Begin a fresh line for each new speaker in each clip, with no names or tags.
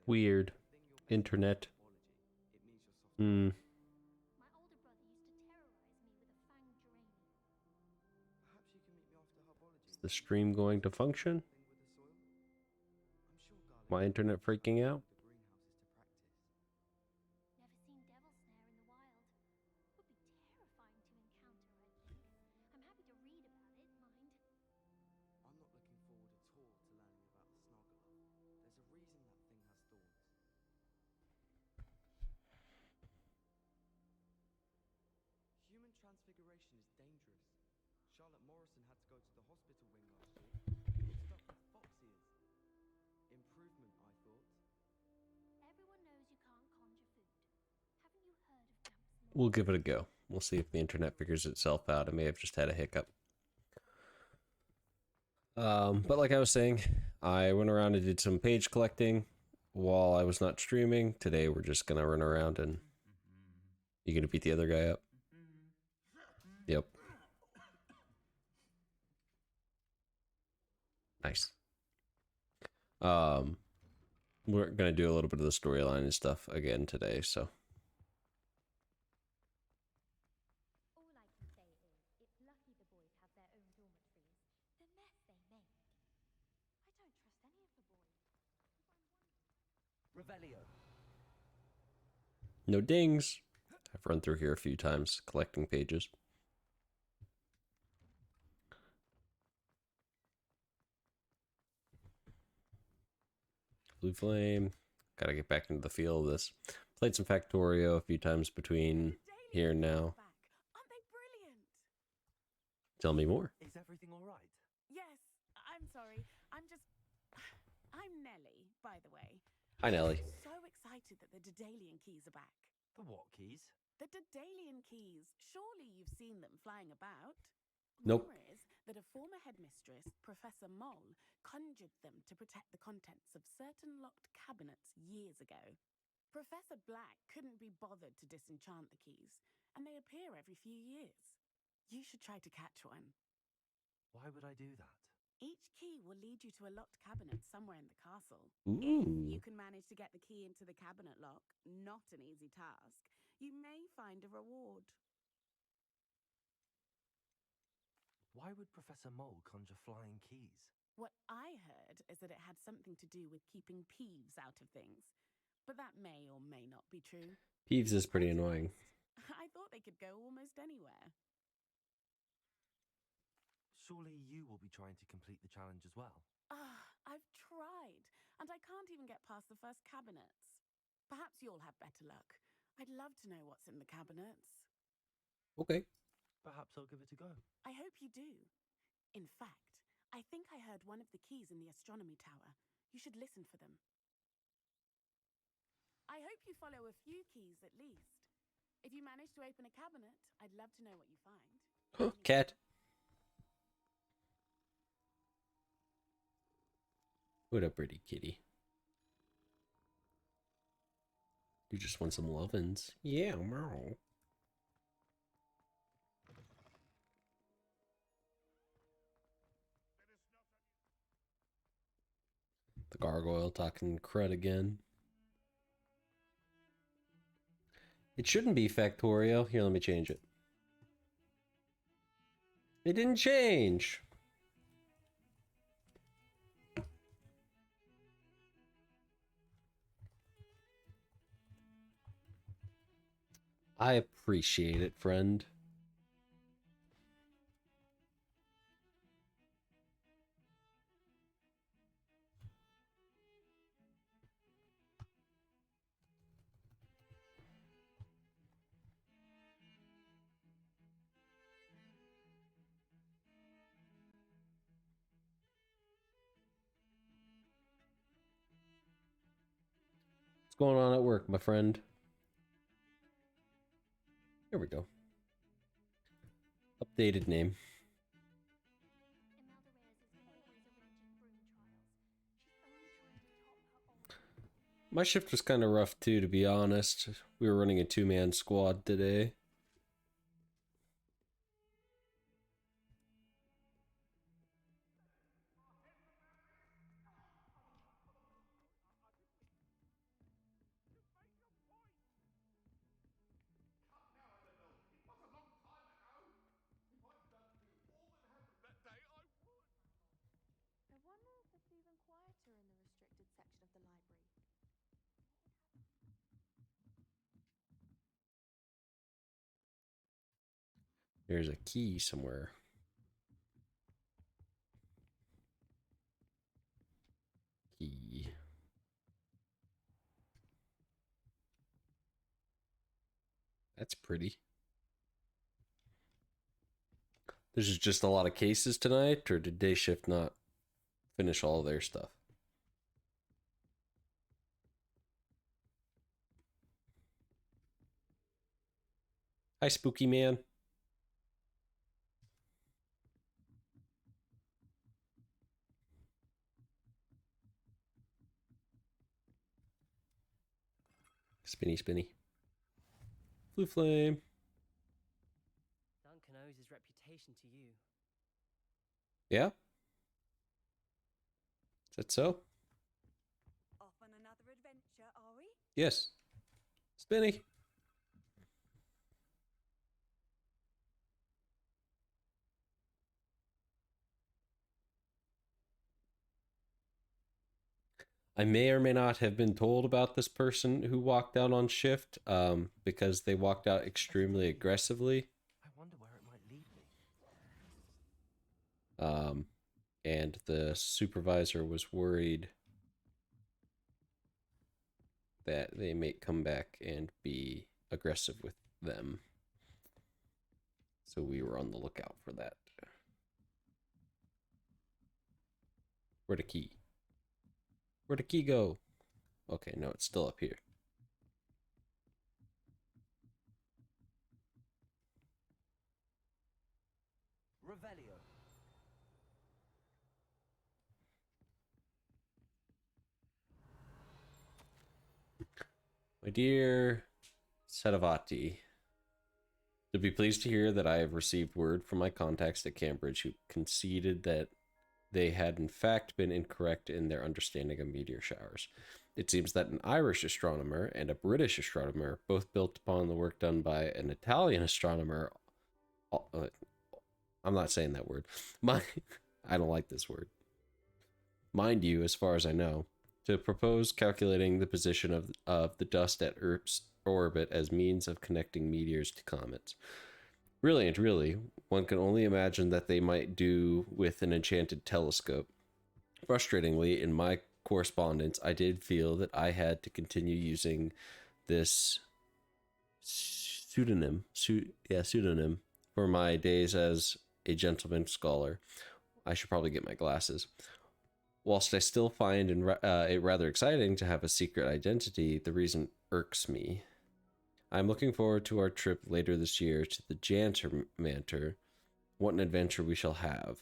Weird. Internet. Hmm.
My older brother used to terrorize me with a fanged geranium.
Perhaps you can meet me after herbology
Is
and
the
we can talk
stream
about
going to
doing
function?
something with the soil. I'm sure garlic
My
would
internet
be much
freaking
better
out?
with the greenhouses to practice.
Never seen devil snare in the wild. Would be terrifying to encounter, I think. I'm happy to read about it, mind.
I'm not looking forward at all to learning about the Snargalar. There's a reason that thing has thorns. Human transfiguration is dangerous. Charlotte Morrison had to go to the hospital wing last year. Got stuck with fox ears. Improvement, I thought.
Everyone knows you can't conjure food. Haven't you heard of Gramps'
We'll
law?
give it a go. We'll see if the internet figures itself out. I may have just had a hiccup. But like I was saying, I went around and did some page collecting while I was not streaming. Today we're just gonna run around and you gonna beat the other guy up? Yep. Nice. Um, we're gonna do a little bit of the storyline and stuff again today, so.
All I can say is, it's lucky the boys have their own dormitories. The mess they make. I don't trust any of the boys.
Revelio.
No dings. I've run through here a few times collecting pages. Blue Flame. Gotta get back into the feel of this. Played some Factorio a few times between here and now.
Aren't they brilliant?
Tell me more.
Is everything all right?
Yes, I'm sorry. I'm Nellie, by the way.
Hi, Nelly.
I'm so excited that the Daedalian keys are back.
The what keys?
The Daedalian keys. Surely you've seen them flying about.
Nope.
Rumor is that a former headmistress, Professor Moll, conjured them to protect the contents of certain locked cabinets years ago. Professor Black couldn't be bothered to disenchant the keys, and they appear every few years. You should try to catch one.
Why would I do that?
Each key will lead you to a locked cabinet somewhere in the castle.
Ooh.
If you can manage to get the key into the cabinet lock, not an easy task, you may find a reward.
Why would Professor Mole conjure flying keys?
What I heard is that it had something to do with keeping Peeves out of things. But that may or may not be true.
Peeves is pretty
To be
annoying.
honest, I thought they could go almost anywhere.
Surely you will be trying to complete the challenge as well.
I've tried, and I can't even get past the first cabinets. Perhaps you'll have better luck. I'd love to know what's in the cabinets.
Okay.
Perhaps I'll give it a go.
I hope you do. In fact, I think I heard one of the keys in the astronomy tower. You should listen for them. I hope you follow a few keys at least. If you manage to open a cabinet, I'd love to know what you find.
Cat. What a pretty kitty. You just want some lovin's. Yeah, meow. The gargoyle talking crud again. It shouldn't be Factorio. Here, let me change it. It didn't change. I appreciate it, friend. What's going on at work, my friend? Here we go. Updated name.
Imelda Reyes is always arranging broom trials. She's only trying to top her old.
My shift was kind of rough too, to be honest. We were running a two-man squad today. There's a key somewhere. Key. That's pretty. There's just a lot of cases tonight, or did day shift not finish all their stuff? Hi, Spooky Man. Spinny, spinny. Blue flame.
Duncan owes his reputation to you.
Yeah? Is that so?
Off on another adventure, are we?
Yes. Spinny. I may or may not have been told about this person who walked out on shift because they walked out extremely aggressively.
I wonder where it might lead me.
And the supervisor was worried that they may come back and be aggressive with them. So we were on the lookout for that. Where'd the key? Where'd the key go? Okay, no, it's still up here.
Revelio.
My dear Sedavati, to be pleased to hear that I have received word from my contacts at Cambridge who conceded that they had in fact been incorrect in their understanding of meteor showers. It seems that an Irish astronomer and a British astronomer, both built upon the work done by an Italian astronomer, I'm not saying that word. I don't like this word. Mind you, as far as I know, to propose calculating the position of the dust at Earth's orbit as means of connecting meteors to comets. Brilliant, really. One can only imagine that they might do with an enchanted telescope. Frustratingly, in my correspondence, I did feel that I had to continue using this pseudonym for my days as a gentleman scholar. I should probably get my glasses. Whilst I still find it rather exciting to have a secret identity, the reason irks me. I'm looking forward to our trip later this year to the Janter Manor. What an adventure we shall have.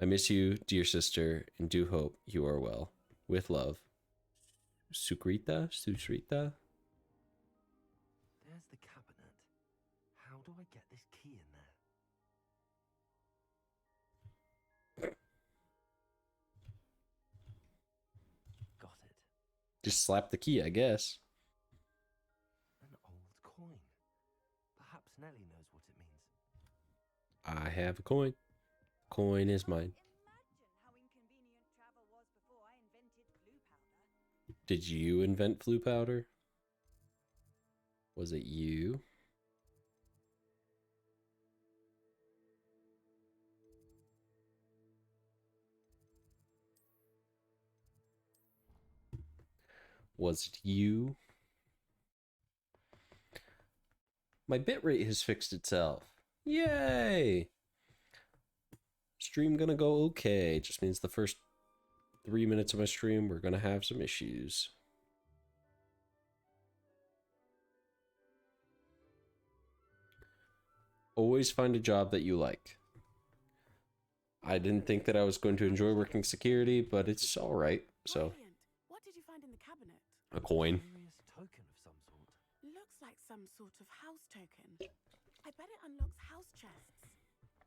I miss you, dear sister, and do hope you are well. With love. Susrita?
There's the cabinet. How do I get this key in there? Got it.
Just slap the key, I guess.
An old coin. Perhaps Nellie knows what it means.
I have a coin. Coin is mine.
Imagine how inconvenient travel was before I invented blue powder.
Did you invent flu powder? Was it you? Was it you? My bitrate has fixed itself. Yay! Stream gonna go okay. Just means the first 3 minutes of my stream we're gonna have some issues. Always find a job that you like. I didn't think that I was going to enjoy working security, but it's alright. So,
Brilliant. What did you find in the cabinet?
a coin.
Curious token of some sort.
Looks like some sort of house token. I bet it unlocks house chests.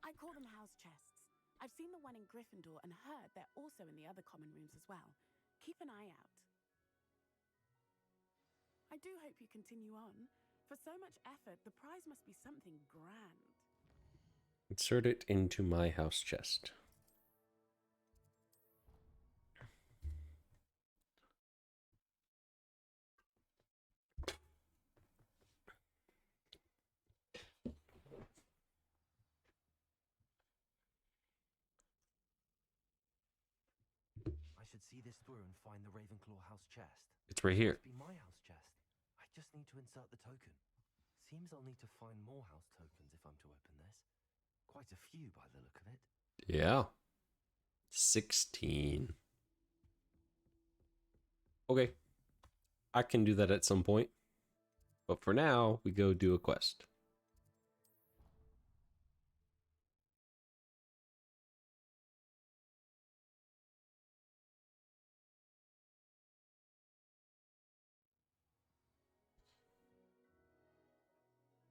I call them house chests. I've seen the one in Gryffindor and heard they're also in the other common rooms as well. Keep an eye out. I do hope you continue on. For so much effort, the prize must be something grand.
Insert it into my house chest.
see this through and find the Ravenclaw house chest?
It's right here.
Must be my house chest. I just need to insert the token. Seems I'll need to find more house tokens if I'm to open this. Quite a few by the look of it.
Yeah. 16. Okay. I can do that at some point. But for now, we go do a quest.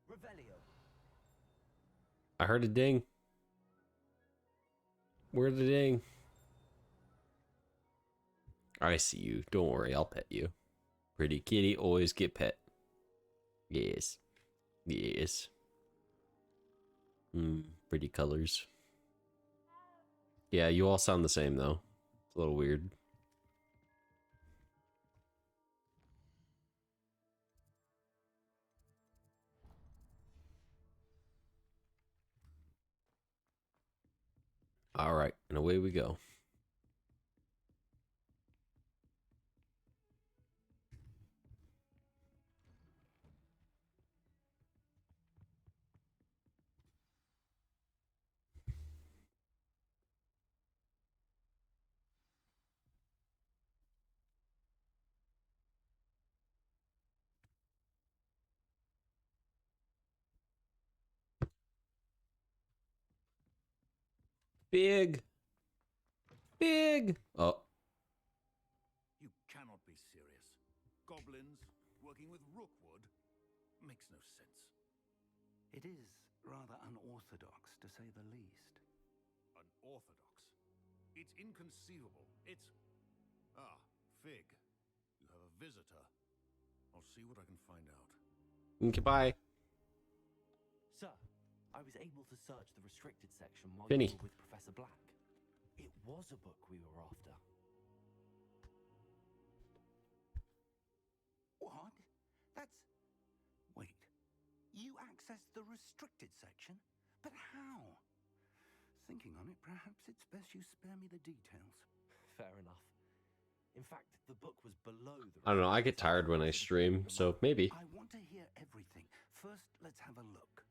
Revelio.
I heard a ding. Where's the ding? I see you. Don't worry, I'll pet you. Pretty kitty always get pet. Yes. Yes. Pretty colors. Yeah, you all sound the same though. It's a little weird. All right, and away we go. Big. Big. Oh.
You cannot be serious. Goblins working with Rookwood makes no sense.
It is rather unorthodox, to say the least.
Unorthodox. It's inconceivable. It's... Ah, Fig. You have a visitor. I'll see what I can find out.
Goodbye.
Sir, I was able to search the restricted section while
Finny.
you were with Professor Black. It was a book we were after.
What? That's... Wait. You accessed the restricted section? But how? Thinking on it, perhaps it's best you spare me the details.
Fair enough. In fact, the book was below the...
I don't know, I get tired when I stream, so maybe.
I want to hear everything. First, let's have a look.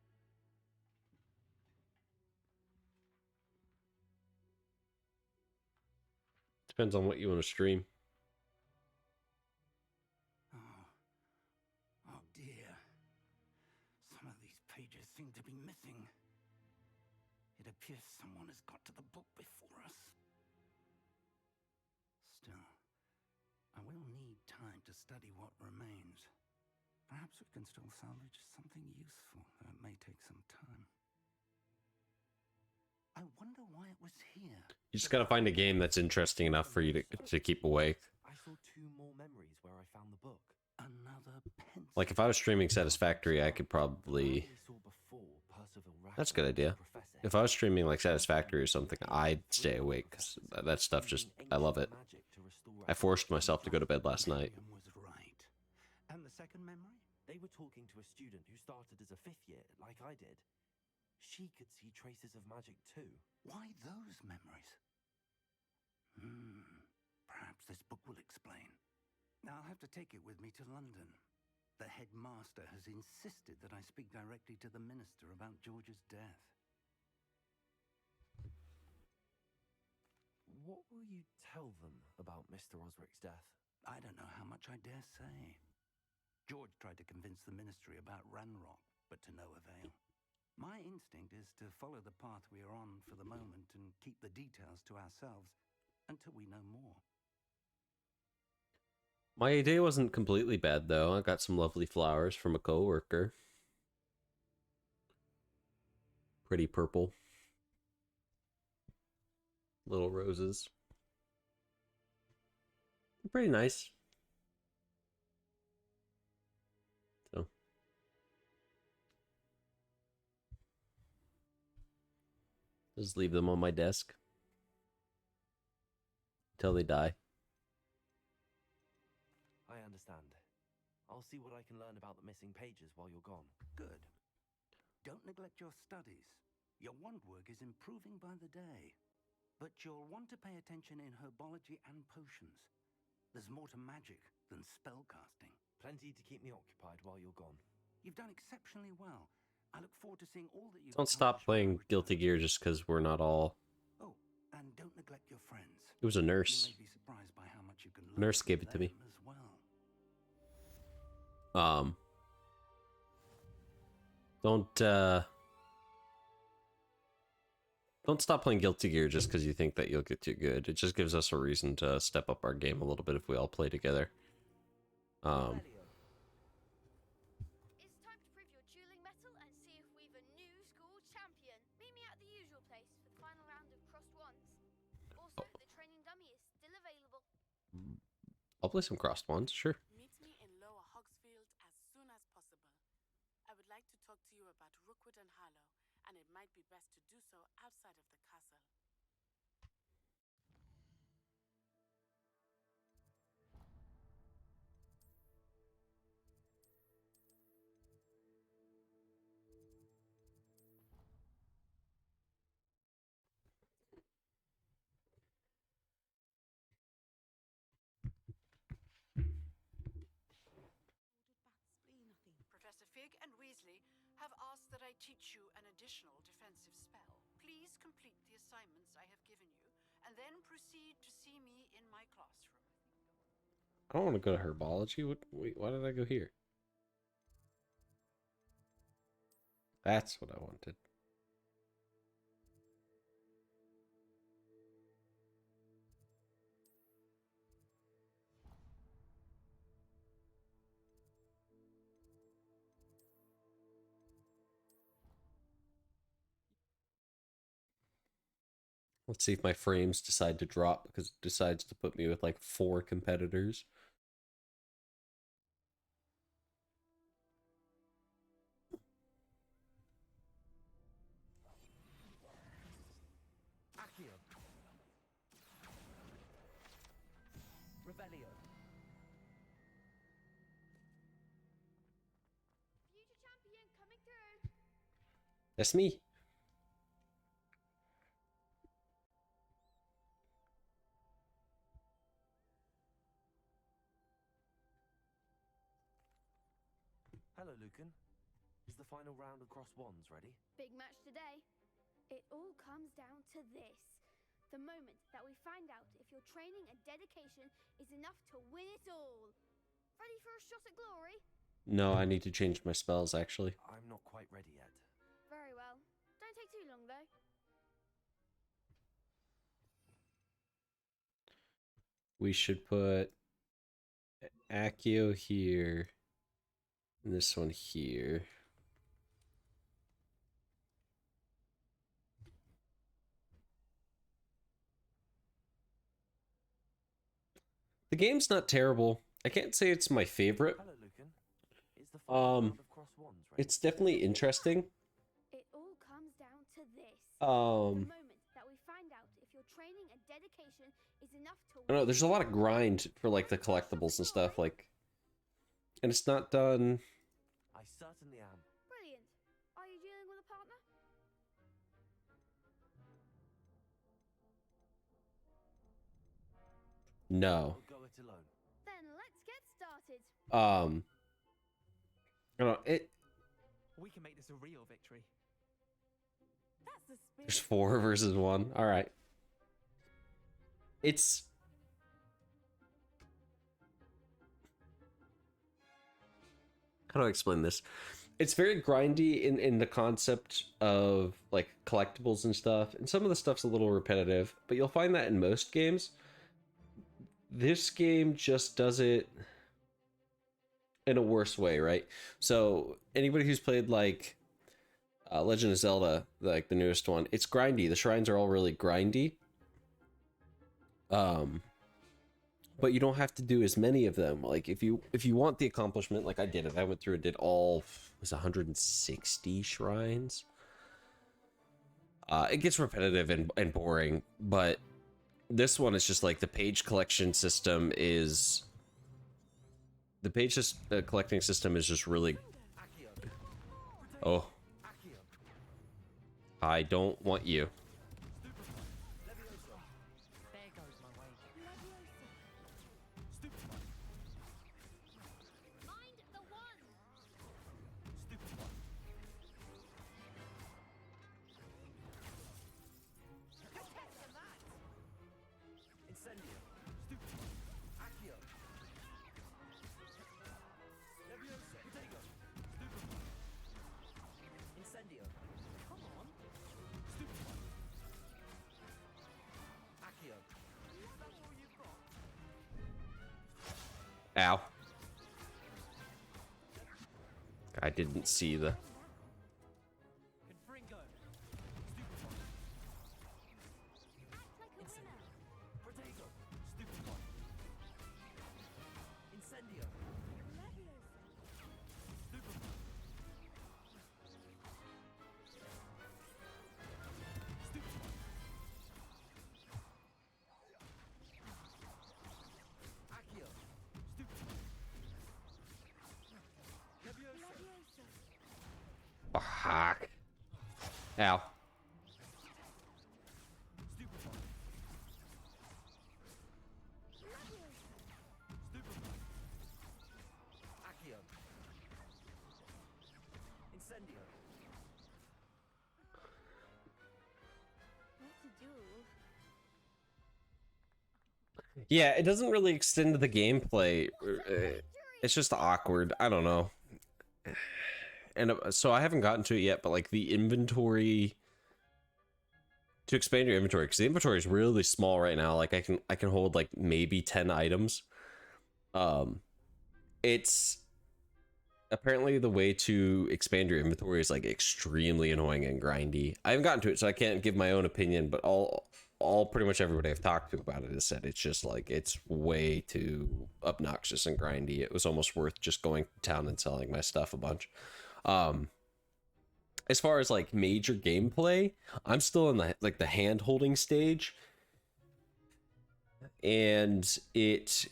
Depends on what you want to stream.
Oh dear. Some of these pages seem to be missing. It appears someone has got to the book before us. Still, I will need time to study what remains. Perhaps we can still salvage something useful, though it may take some time. I wonder why it was here.
You just gotta find a game that's interesting enough for you to keep awake.
I saw 2 more memories where I found the book.
Another pencil.
Like if I was streaming Satisfactory, I could probably... That's a good idea. If I was streaming like Satisfactory or something, I'd stay awake because that stuff just... I love it. I forced myself to go to bed last night.
Was right. And the second memory?
They were talking to a student who started as a 5th year, like I did. She could see traces of magic too.
Why those memories? Perhaps this book will explain. I'll have to take it with me to London. The headmaster has insisted that I speak directly to the minister about George's death.
What will you tell them about Mr. Osric's death?
I don't know how much I dare say. George tried to convince the ministry about Ranrock, but to no avail. My instinct is to follow the path we are on for the moment and keep the details to ourselves until we know more.
My day wasn't completely bad though. I got some lovely flowers from a coworker. Pretty purple. Little roses. Pretty nice. So. Just leave them on my desk. Until they die.
I understand. I'll see what I can learn about the missing pages while you're gone.
Good. Don't neglect your studies. Your wand work is improving by the day. but you'll want to pay attention in herbology and potions. There's more to magic than spellcasting.
Plenty to keep me occupied while you're gone.
You've done exceptionally well. I look forward to seeing all that you
Don't stop playing Guilty Gear just because we're not all.
Oh, and don't neglect your friends.
It was a nurse.
You may be surprised by how much you can learn
Nurse
from
gave it to me.
them as well.
Don't stop playing Guilty Gear just because you think that you'll get too good. It just gives us a reason to step up our game a little bit if we all play together.
It's time to prove your dueling mettle and see if we've a new school champion. Meet me at the usual place for the final round of crossed wands. Also, the training dummy is still available.
I'll play some crossed ones, sure.
Meet me in Lower Hogsfield as soon as possible. I would like to talk to you about Rookwood and Harlow, and it might be best to do so outside of the castle.
Professor Fig and Weasley have asked that I teach you an additional defensive spell. Please complete the assignments I have given you, and then proceed to see me in my classroom.
I don't want to go to herbology. Wait, why did I go here? That's what I wanted. Let's see if my frames decide to drop because it decides to put me with like 4 competitors.
Accio. Revelio.
Future champion coming through.
That's me.
Hello, Lucan. Is the final round of cross wands ready?
Big match today. It all comes down to this. The moment that we find out if your training and dedication is enough to win it all. Ready for a shot at glory?
No, I need to change my spells actually.
I'm not quite ready yet.
Very well. Don't take too long though.
We should put Accio here. And this one here. The game's not terrible. I can't say it's my favorite.
Hello, Lucan. Is the final round of cross wands ready?
It's definitely interesting.
It all comes down to this. The moment that we find out if your training and dedication is enough to
I don't know, there's a lot of grind for like the collectibles and stuff, like, and it's not done.
I certainly am.
Brilliant. Are you dealing with a partner?
No.
I'll go it alone.
Then let's get started.
I don't know, it.
We can make this a real victory.
That's the spirit.
There's 4 versus 1. All right. It's. How do I explain this? It's very grindy in the concept of like collectibles and stuff, and some of the stuff's a little repetitive, but you'll find that in most games. This game just does it in a worse way, right? So anybody who's played like Legend of Zelda, like the newest one, it's grindy. The shrines are all really grindy. But you don't have to do as many of them. Like if you want the accomplishment, like I did it. I went through and did all, it was 160 shrines. It gets repetitive and boring, but this one is just like the page collection system is, the page collecting system is just really, oh, I don't want you. Ow. I didn't see the...
Confringo. Stupefy. Protego. Stupefy. Incendio. Stupefy. Stupefy. Accio. Stupefy. Levioso.
Fuck. Ow.
Stupefy. Stupefy. Accio. Incendio.
What to do?
Yeah, it doesn't really extend to the gameplay. It's just awkward. I don't know. And so I haven't gotten to it yet, but like the inventory, to expand your inventory, because the inventory is really small right now. Like I can hold like maybe 10 items. It's apparently the way to expand your inventory is like extremely annoying and grindy. I haven't gotten to it, so I can't give my own opinion, but all pretty much everybody I've talked to about it has said it's just like it's way too obnoxious and grindy. It was almost worth just going to town and selling my stuff a bunch. As far as like major gameplay, I'm still in the hand holding stage, and it's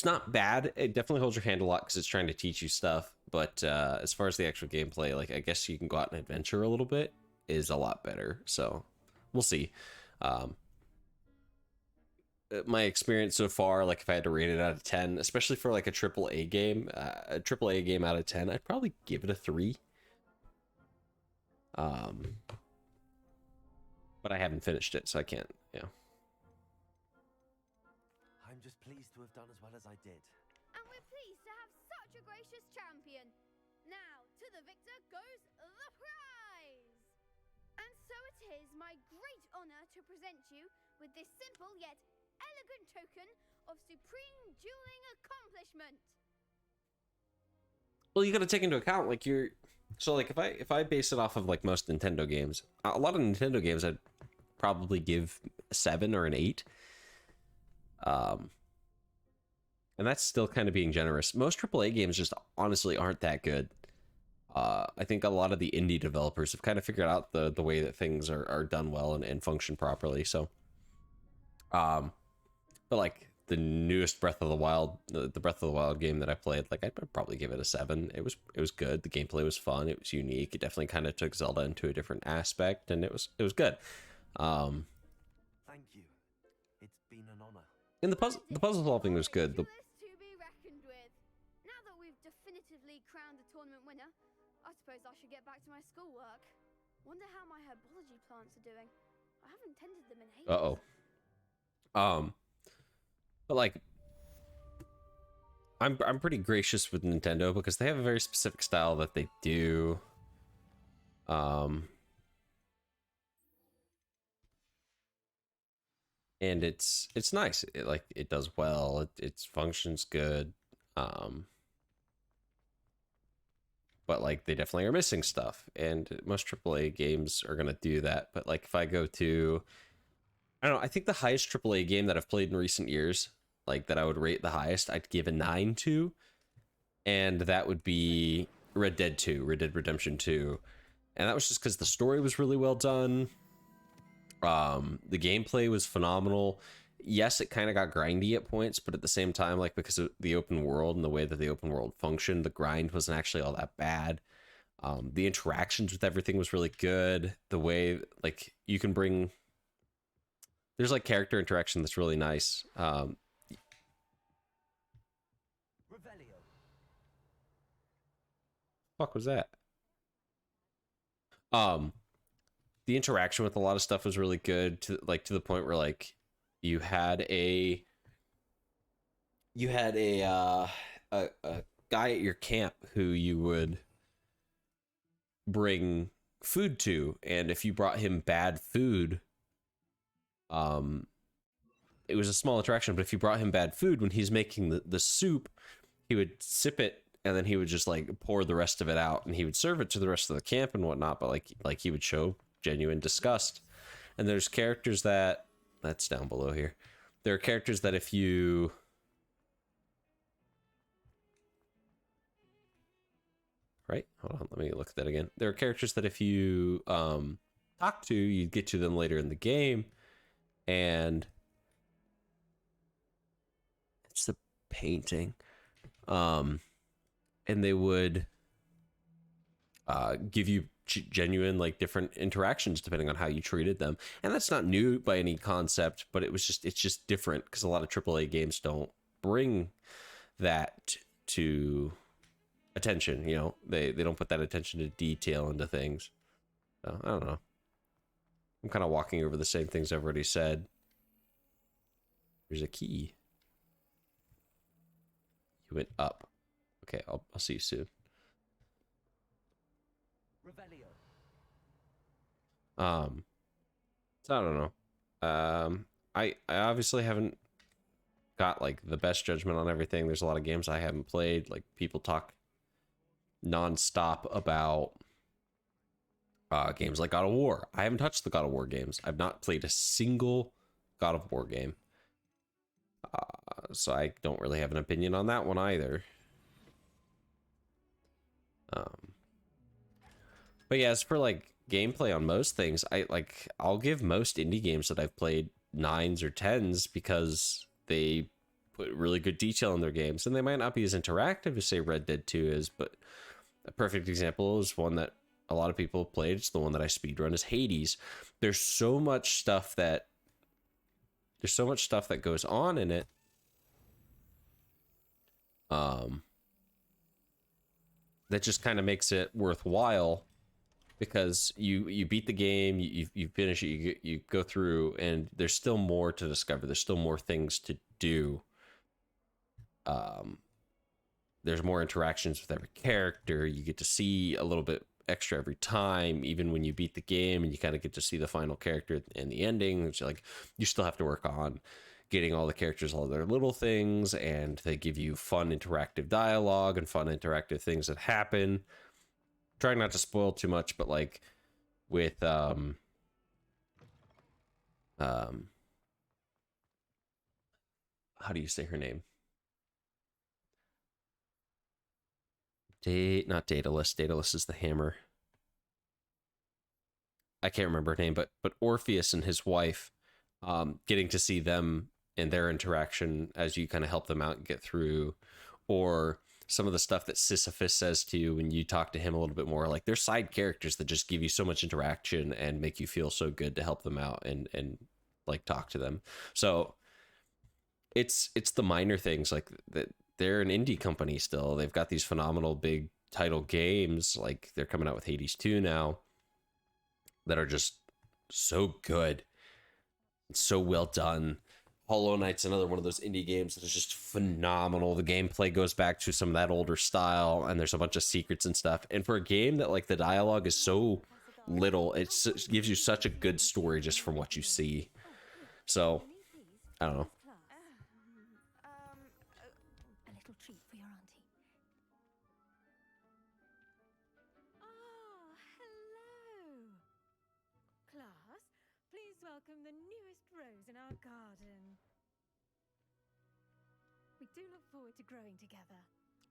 not bad. It definitely holds your hand a lot because it's trying to teach you stuff. But as far as the actual gameplay, like I guess you can go out and adventure a little bit, is a lot better. So we'll see. My experience so far, like if I had to rate it out of 10, especially for like a AAA game, out of 10, I'd probably give it a 3. But I haven't finished it, so I can't, yeah.
I'm just pleased to have done as well as I did.
And we're pleased to have such a gracious champion. Now, to the victor goes the prize. And so it is my great honor to present you with this simple yet elegant token of supreme dueling accomplishment.
Well, you got to take into account like so like if I base it off of like most Nintendo games, a lot of Nintendo games I'd probably give a 7 or an 8. And that's still kind of being generous. Most AAA games just honestly aren't that good. I think a lot of the indie developers have kind of figured out the way that things are done well and function properly. So, but like the newest Breath of the Wild, the Breath of the Wild game that I played, like I'd probably give it a 7. It was good. The gameplay was fun. It was unique. It definitely kind of took Zelda into a different aspect, and it was good.
Thank you. It's been an honor.
And the puzzle solving was good.
To be reckoned with. Now that we've definitively crowned the tournament winner, I suppose I should get back to my schoolwork. Wonder how my herbology plants are doing. I haven't tended them in ages.
But like, I'm pretty gracious with Nintendo because they have a very specific style that they do. And it's nice. It does well. It functions good. But like they definitely are missing stuff, and most AAA games are gonna do that. But like if I go to, I don't know, I think the highest AAA game that I've played in recent years, like that I would rate the highest, I'd give a 9 to, and that would be Red Dead Redemption 2. And that was just because the story was really well done. The gameplay was phenomenal. Yes, it kind of got grindy at points, but at the same time, like because of the open world and the way that the open world functioned, the grind wasn't actually all that bad. The interactions with everything was really good. The way like you can bring, there's like character interaction that's really nice.
Revelio.
Fuck was that? The interaction with a lot of stuff was really good to the point where like you had a guy at your camp who you would bring food to, and if you brought him bad food, it was a small interaction, but if you brought him bad food when he's making the soup, he would sip it and then he would just like pour the rest of it out and he would serve it to the rest of the camp and whatnot, but like he would show genuine disgust. And there's characters that's down below here. There are characters that if you right, hold on, let me look at that again. There are characters that if you talk to, you get to them later in the game, and it's the painting, and they would give you genuine like different interactions depending on how you treated them. And that's not new by any concept, but it's just different because a lot of AAA games don't bring that to attention. You know, they don't put that attention to detail into things. So I don't know, I'm kind of walking over the same things I've already said. There's a key. You went up. Okay, I'll see you soon.
Revelio.
So I don't know. I obviously haven't got like the best judgment on everything. There's a lot of games I haven't played. Like people talk nonstop about games like God of War. I haven't touched the God of War games. I've not played a single God of War game. So I don't really have an opinion on that one either. But yeah, as for like gameplay on most things, I'll give most indie games that I've played 9s or 10s because they put really good detail in their games, and they might not be as interactive as say Red Dead 2 is, but a perfect example is one that a lot of people have played. It's the one that I speedrun, is Hades. There's so much stuff that goes on in it. That just kind of makes it worthwhile because you beat the game, you finish it, you go through, and there's still more to discover. There's still more things to do. There's more interactions with every character. You get to see a little bit extra every time, even when you beat the game, and you kind of get to see the final character and the ending, which like you still have to work on getting all the characters all their little things, and they give you fun interactive dialogue and fun interactive things that happen. Trying not to spoil too much, but like with how do you say her name? Not Daedalus. Daedalus is the hammer. I can't remember her name, but Orpheus and his wife, getting to see them and their interaction as you kind of help them out and get through, or some of the stuff that Sisyphus says to you when you talk to him a little bit more. Like, they're side characters that just give you so much interaction and make you feel so good to help them out and like talk to them. So it's the minor things like that. They're an indie company still. They've got these phenomenal big title games. Like, they're coming out with Hades 2 now that are just so good. It's so well done. Hollow Knight's another one of those indie games that is just phenomenal. The gameplay goes back to some of that older style, and there's a bunch of secrets and stuff. And for a game that like the dialogue is so little, it gives you such a good story just from what you see. So I don't know.
A little treat for your auntie.
Oh, hello. Class, please welcome the newest rose in our garden. We do look forward to growing together.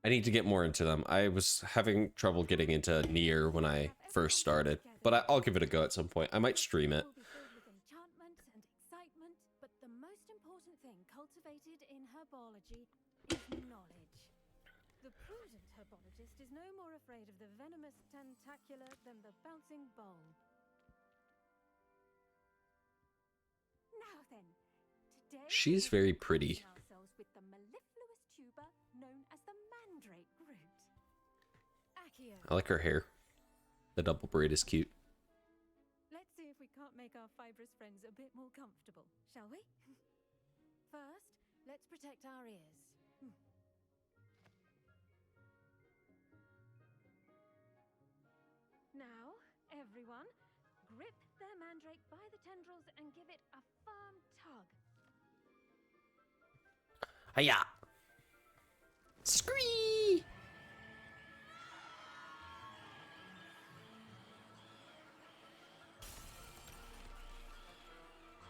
I need to get more into them. I was having trouble getting into Nier when I first started, but I'll give it a go at some point. I might stream it.
Will be filled with enchantment and excitement, but the most important thing cultivated in herbology is knowledge. The prudent herbologist is no more afraid of the venomous tentacular than the bouncing bowl. Now then, today
She's very pretty.
we ourselves with the mellifluous tuber known as the mandrake root. Accio.
I like her hair. The double braid is cute.
Let's see if we can't make our fibrous friends a bit more comfortable, shall we? First, let's protect our ears. Now, everyone, grip their mandrake by the tendrils and give it a firm tug.
Hiya! Scree!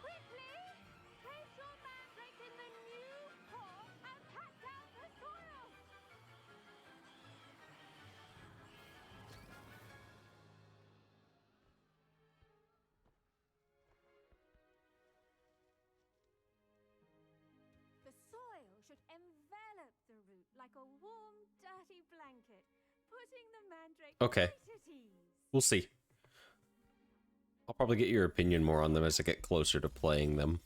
Quickly! Place your mandrake in the new pot and pat down the soil!
The soil should envelop the root like a warm, dirty blanket, putting the mandrake
Okay.
right at ease.
We'll see. I'll probably get your opinion more on them as I get closer to playing them.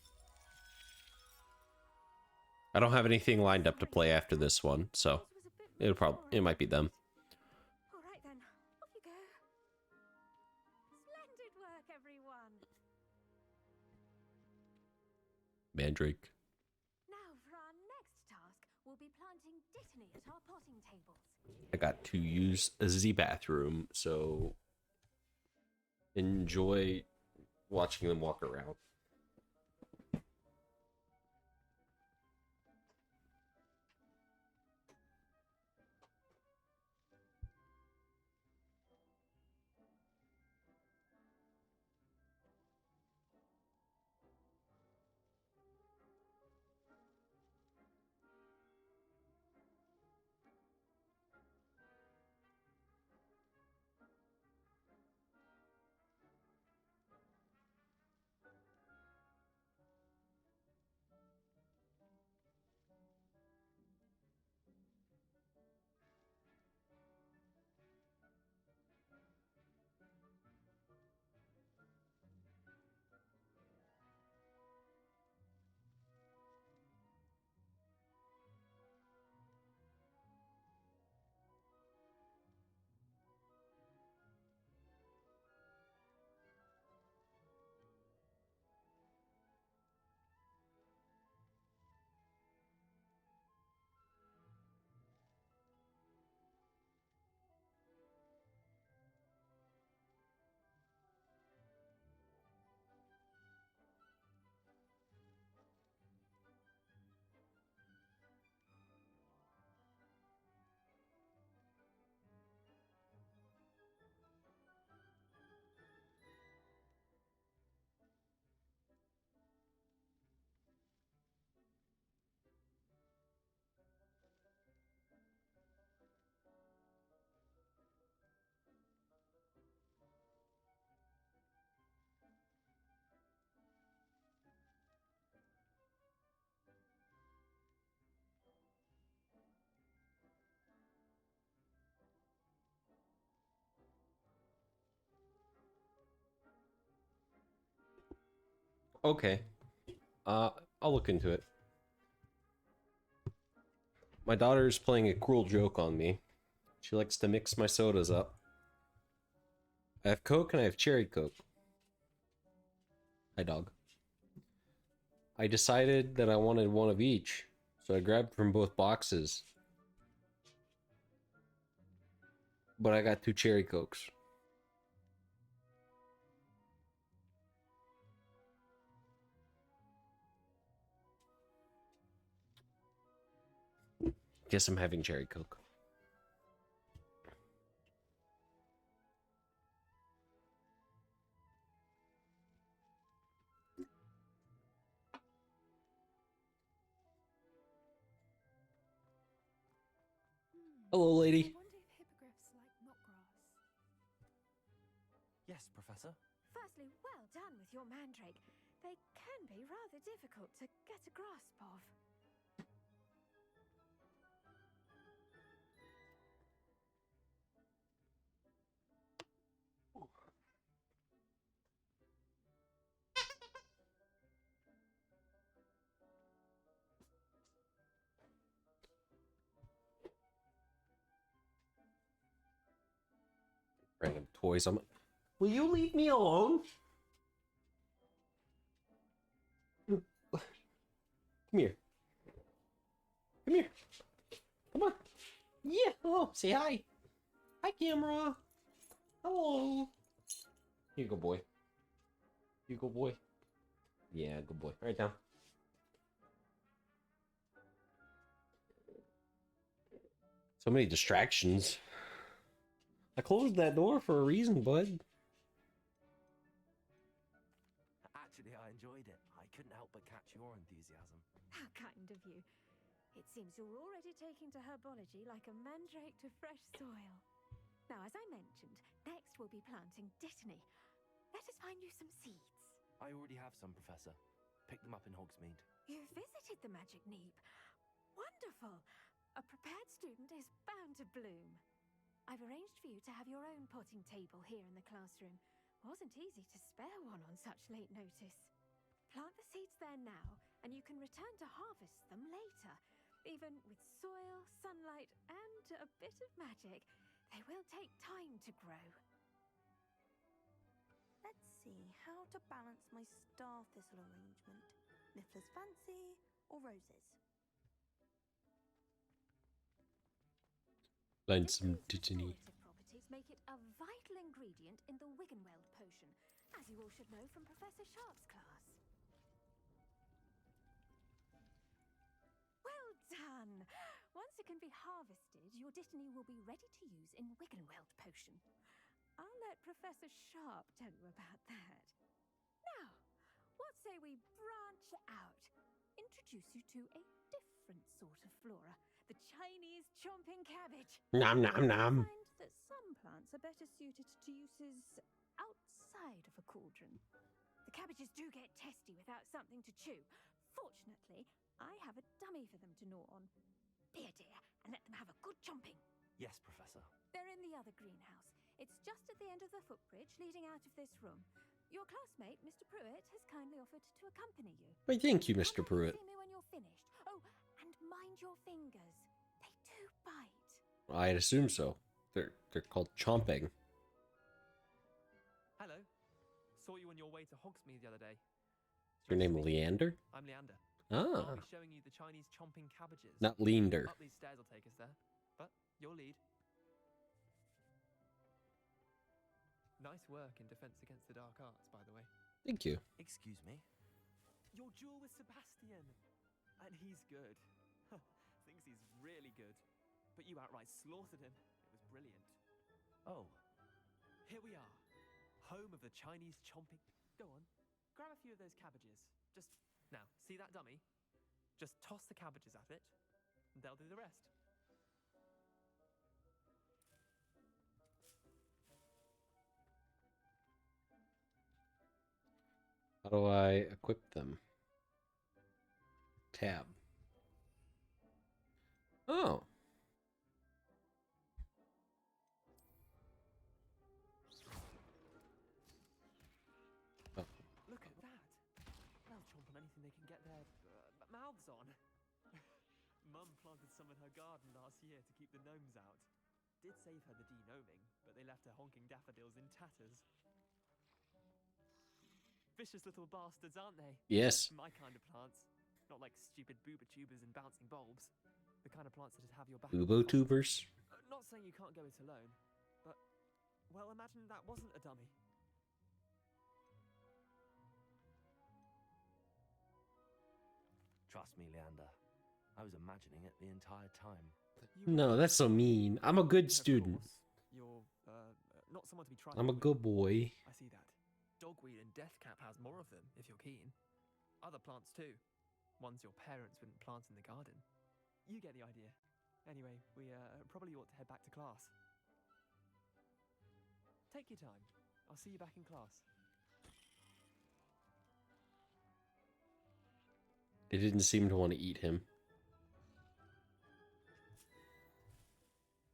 I don't have anything lined up to play after this one, so it might be them.
All right then, off you go. Splendid work, everyone.
Mandrake.
Now for our next task, we'll be planting dittany at our potting tables.
I got to use the bathroom, so enjoy watching them walk around. Okay. I'll look into it. My daughter's playing a cruel joke on me. She likes to mix my sodas up. I have Coke and I have Cherry Coke. Hi, dog. I decided that I wanted one of each, so I grabbed from both boxes. But I got 2 Cherry Cokes. Guess I'm having Cherry Coke. Hello, lady.
I wonder if hippogriffs like knotgrass.
Yes, Professor?
Firstly, well done with your mandrake. They can be rather difficult to get a grasp of.
Random toys on my... Will you leave me alone? Come here. Come here. Come on. Yeah. Hello. Say hi. Hi, camera. Hello. Here you go, boy. Here you go, boy. Yeah, good boy. Right down. So many distractions. I closed that door for a reason, bud.
Actually, I enjoyed it. I couldn't help but catch your enthusiasm.
How kind of you. It seems you're already taking to herbology like a mandrake to fresh soil. Now, as I mentioned, next we'll be planting dittany. Let us find you some seeds.
I already have some, Professor. Picked them up in Hogsmeade.
You visited the Magic Neep. Wonderful! A prepared student is bound to bloom. I've arranged for you to have your own potting table here in the classroom. Wasn't easy to spare one on such late notice. Plant the seeds there now, and you can return to harvest them later. Even with soil, sunlight, and a bit of magic, they will take time to grow.
Let's see how to balance my star thistle arrangement. Niffler's fancy or roses?
Find some dittany.
Properties make it a vital ingredient in the Wiggenweld potion, as you all should know from Professor Sharp's class. Well done! Once it can be harvested, your dittany will be ready to use in Wiggenweld potion. I'll let Professor Sharp tell you about that. Now, what say we branch out? Introduce you to a different sort of flora, the Chinese chomping cabbage.
Nom nom nom.
I find that some plants are better suited to uses outside of a cauldron. The cabbages do get testy without something to chew. Fortunately, I have a dummy for them to gnaw on. Be a dear and let them have a good chomping.
Yes, Professor.
They're in the other greenhouse. It's just at the end of the footbridge leading out of this room. Your classmate, Mr. Pruitt, has kindly offered to accompany you.
Why, thank you, Mr. Pruitt.
See me when you're finished. Oh, and mind your fingers. They do bite.
I'd assume so. They're called chomping.
Hello. Saw you on your way to Hogsmeade the other day.
Your name Leander?
I'm Leander.
Ah.
I'll be showing you the Chinese chomping cabbages.
Not Leander.
Up these stairs will take us there. But your lead. Nice work in Defense Against the Dark Arts, by the way.
Thank you.
Excuse me?
Your duel with Sebastian. And he's good. Thinks he's really good. But you outright slaughtered him. It was brilliant.
Oh.
Here we are. Home of the Chinese chomping... Go on. Grab a few of those cabbages. Just... Now, see that dummy? Just toss the cabbages at it, and they'll do the rest.
How do I equip them? Tab. Oh.
Look at that. They'll chomp on anything they can get their mouths on. Mum planted some in her garden last year to keep the gnomes out. Did save her the de-gnoming, but they left her honking daffodils in tatters. Vicious little bastards, aren't they?
Yes.
My kind of plants. Not like stupid booba tubers and bouncing bulbs. The kind of plants that just have your back.
Boobo tubers?
Not saying you can't go it alone, but... Well, imagine that wasn't a dummy.
Trust me, Leander. I was imagining it the entire time.
No, that's so mean. I'm a good student.
You're, not someone to be trifled
I'm a
with.
good boy.
I see that. Dogweed and deathcap has more of them, if you're keen. Other plants too. Ones your parents wouldn't plant in the garden. You get the idea. Anyway, we probably ought to head back to class. Take your time. I'll see you back in class.
They didn't seem to want to eat him.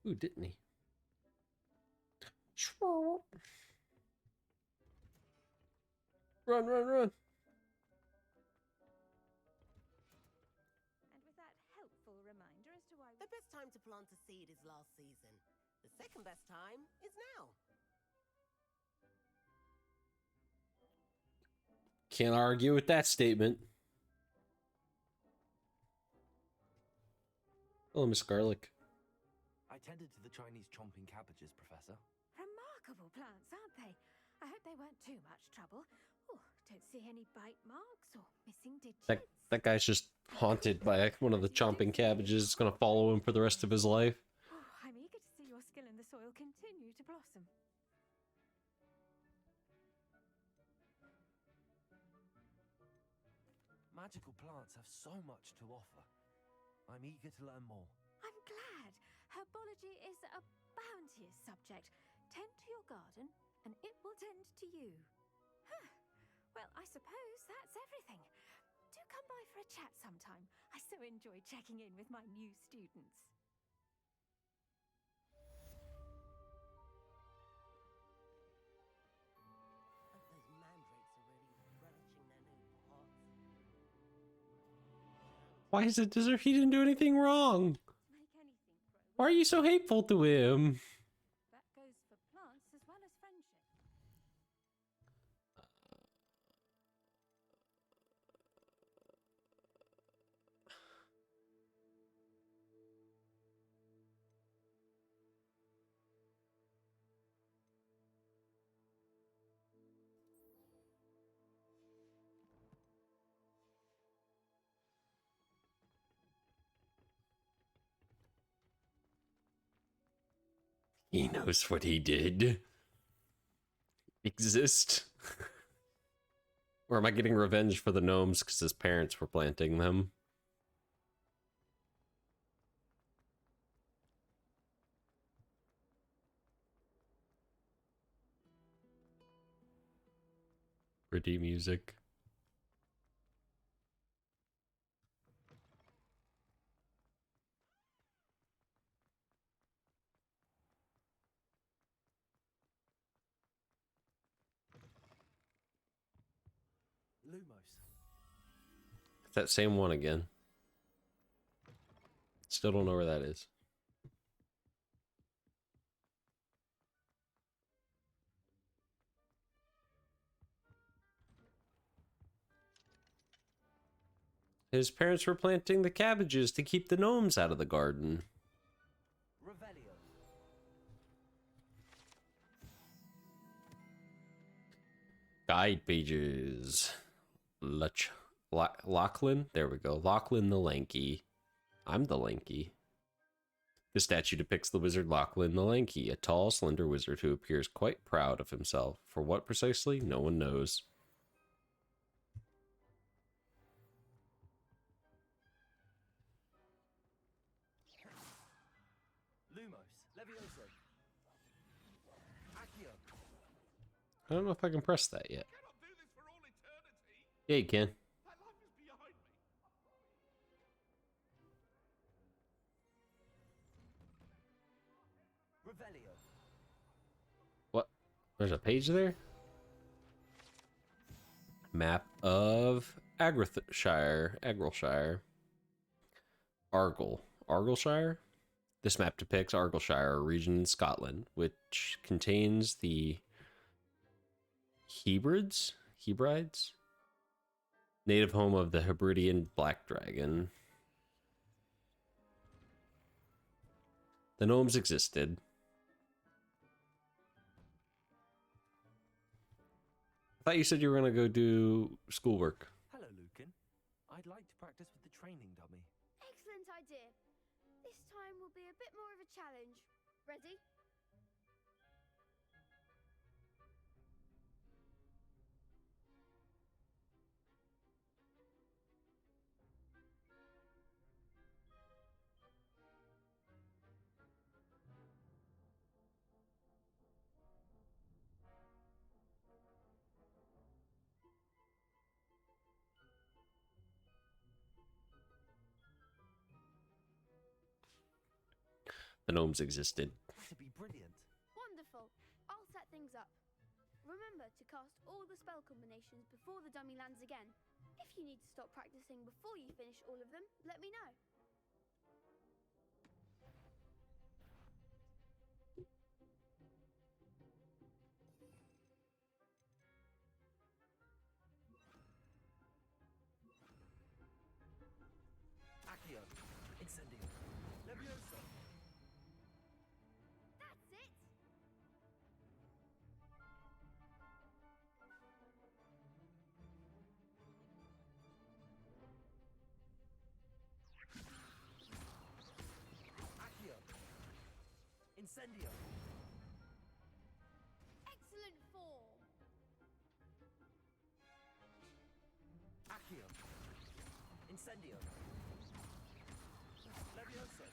Ooh, didn't he? Run, run, run.
And with that helpful reminder as to why
The best time to plant a seed is last season. The second best time is now.
Can't argue with that statement. Hello, Miss Garlic.
I tended to the Chinese chomping cabbages, Professor.
Remarkable plants, aren't they? I hope they weren't too much trouble. Oh, don't see any bite marks or missing digits.
That guy's just haunted by one of the chomping cabbages. It's gonna follow him for the rest of his life.
Oh,
magical plants have so much to offer. I'm eager to learn more.
I'm glad. Herbology is a bounteous subject. Tend to your garden, and it will tend to you. Huh. Well, I suppose that's everything. Do come by for a chat sometime. I so enjoy checking in with my new students.
Those mandrakes are really relishing their new pots.
Why is it as if he didn't do anything wrong?
Make anything grow.
Why are you so hateful to him?
That goes for plants as well as friendship.
He knows what he did. Exist. Or am I getting revenge for the gnomes because his parents were planting them? Pretty music.
Lumos.
It's that same one again. Still don't know where that is. His parents were planting the cabbages to keep the gnomes out of the garden.
Revelio.
Guide pages. Lachlan? There we go. Lachlan the Lanky. I'm the Lanky. The statue depicts the wizard Lachlan the Lanky, a tall, slender wizard who appears quite proud of himself. For what precisely, no one knows.
Lumos. Levioso. Accio.
I don't know if I can press that yet. Yeah, you can.
Revelio.
What? There's a page there? Map of Agrishire. Argyllshire? This map depicts Argyllshire, a region in Scotland, which contains the Hebrides? Native home of the Hebridean black dragon. The gnomes existed. I thought you said you were going to go do schoolwork.
Hello, Lucan. I'd like to practice with the training dummy.
Excellent idea. This time will be a bit more of a challenge. Ready?
The gnomes existed.
That'd be brilliant.
Wonderful. I'll set things up. Remember to cast all the spell combinations before the dummy lands again. If you need to stop practicing before you finish all of them, let me know.
Accio. Incendio. Levioso.
That's it!
Accio. Incendio.
Excellent form!
Accio.
Incendio. Levioso.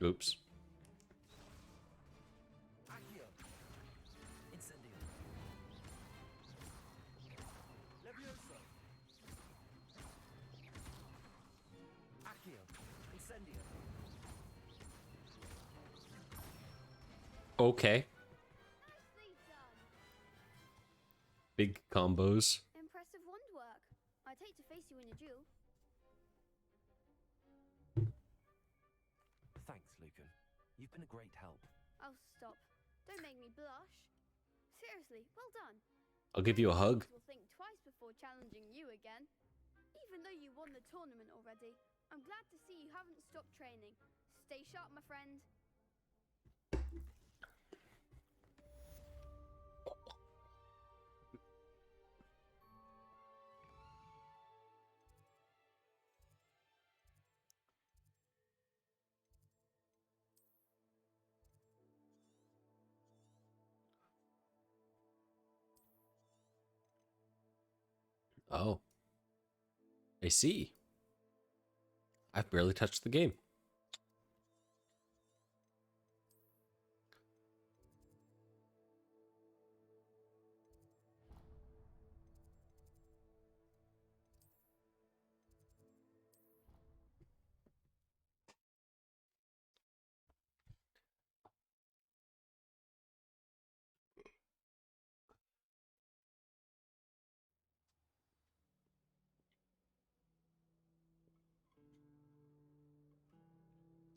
Oops.
Accio. Incendio. Levioso. Accio. Incendio.
Okay.
Nicely done.
Big combos.
Impressive wand work. I'd hate to face you in a duel.
Thanks, Lucan. You've been a great help.
Oh, stop. Don't make me blush. Seriously, well done.
I'll give you a hug.
Will think twice before challenging you again. Even though you won the tournament already, I'm glad to see you haven't stopped training. Stay sharp, my friend.
Oh. I see. I've barely touched the game.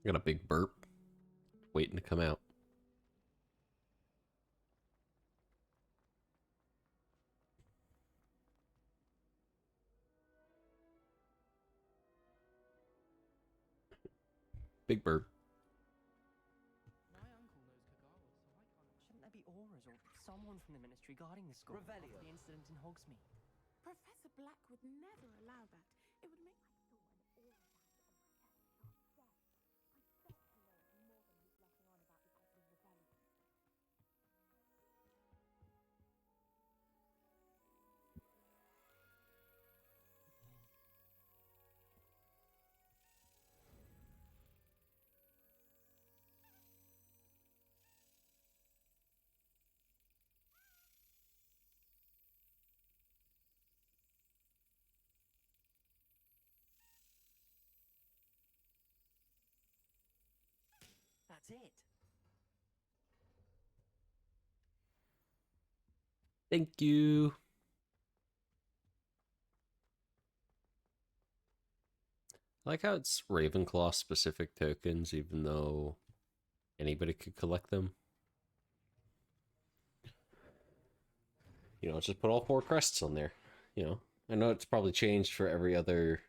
I got a big burp waiting to come out. Big burp.
My uncle knows Kagawa, so why can't... Shouldn't there be auras or someone from the ministry guarding the school?
Revelio.
After the incident in Hogsmeade.
Professor Black would never allow that. It would make...
That's it.
Thank you. I like how it's Ravenclaw specific tokens, even though anybody could collect them. You know, just put all 4 crests on there. You know, I know it's probably changed for every other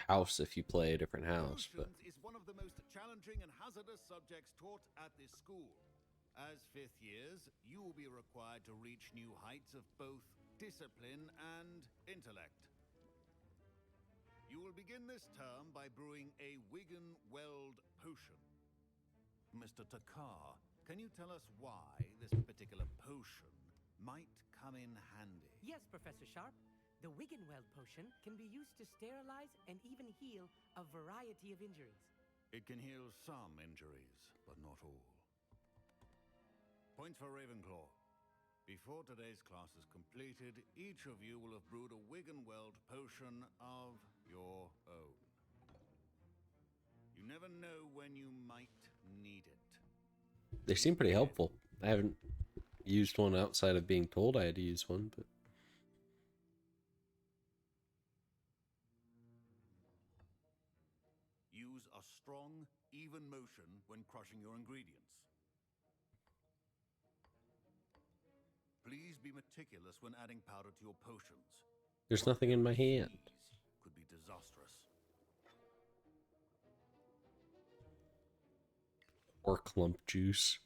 house if you play a different house, but
Potions is one of the most challenging and hazardous subjects taught at this school. As 5th years, you will be required to reach new heights of both discipline and intellect. You will begin this term by brewing a Wigan-Weld potion. Mr. Takar, can you tell us why this particular potion might come in handy?
Yes, Professor Sharp. The Wiggenweld potion can be used to sterilize and even heal a variety of injuries.
It can heal some injuries, but not all. Point for Ravenclaw. Before today's class is completed, each of you will have brewed a Wiggenweld potion of your own. You never know when you might need it.
they seem pretty helpful. I haven't used one outside of being told I had to use one, but
Use a strong, even motion when crushing your ingredients. Please be meticulous when adding powder to your potions.
there's nothing in my hand.
Could be disastrous.
Or clump juice.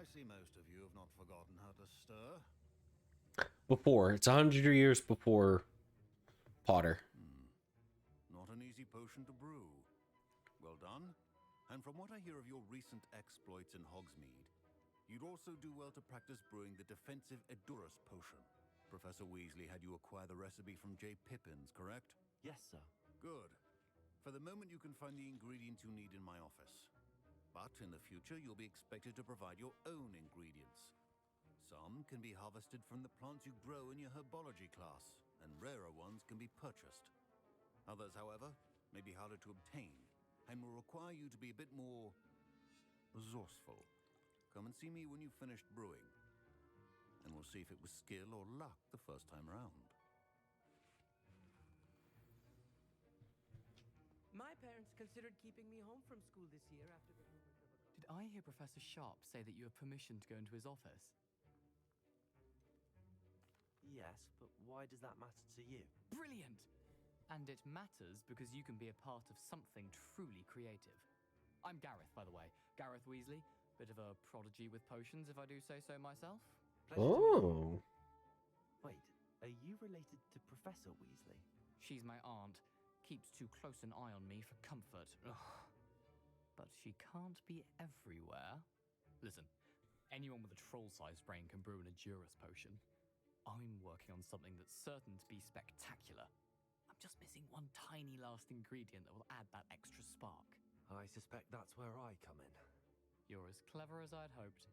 I see most of you have not forgotten how to stir.
Before. It's 100 years before Potter.
Not an easy potion to brew. Well done. And from what I hear of your recent exploits in Hogsmeade, you'd also do well to practice brewing the defensive Edurus potion. Professor Weasley had you acquire the recipe from J. Pippins, correct?
Yes, sir.
Good. For the moment, you can find the ingredients you need in my office. But in the future, you'll be expected to provide your own ingredients. Some can be harvested from the plants you grow in your herbology class, and rarer ones can be purchased. Others, however, may be harder to obtain, and will require you to be a bit more resourceful. Come and see me when you've finished brewing, and we'll see if it was skill or luck the first time round.
My parents considered keeping me home from school this year after the rumors of a...
Did I hear Professor Sharp say that you have permission to go into his office?
Yes, but why does that matter to you?
Brilliant! And it matters because you can be a part of something truly creative. I'm Gareth, by the way. Gareth Weasley. Bit of a prodigy with potions, if I do say so myself.
Oh.
Wait, are you related to Professor Weasley?
She's my aunt. Keeps too close an eye on me for comfort. Ugh. But she can't be everywhere. Listen, anyone with a troll-sized brain can brew an Edurus potion. I'm working on something that's certain to be spectacular. I'm just missing one tiny last ingredient that will add that extra spark.
I suspect that's where I come in.
You're as clever as I'd hoped.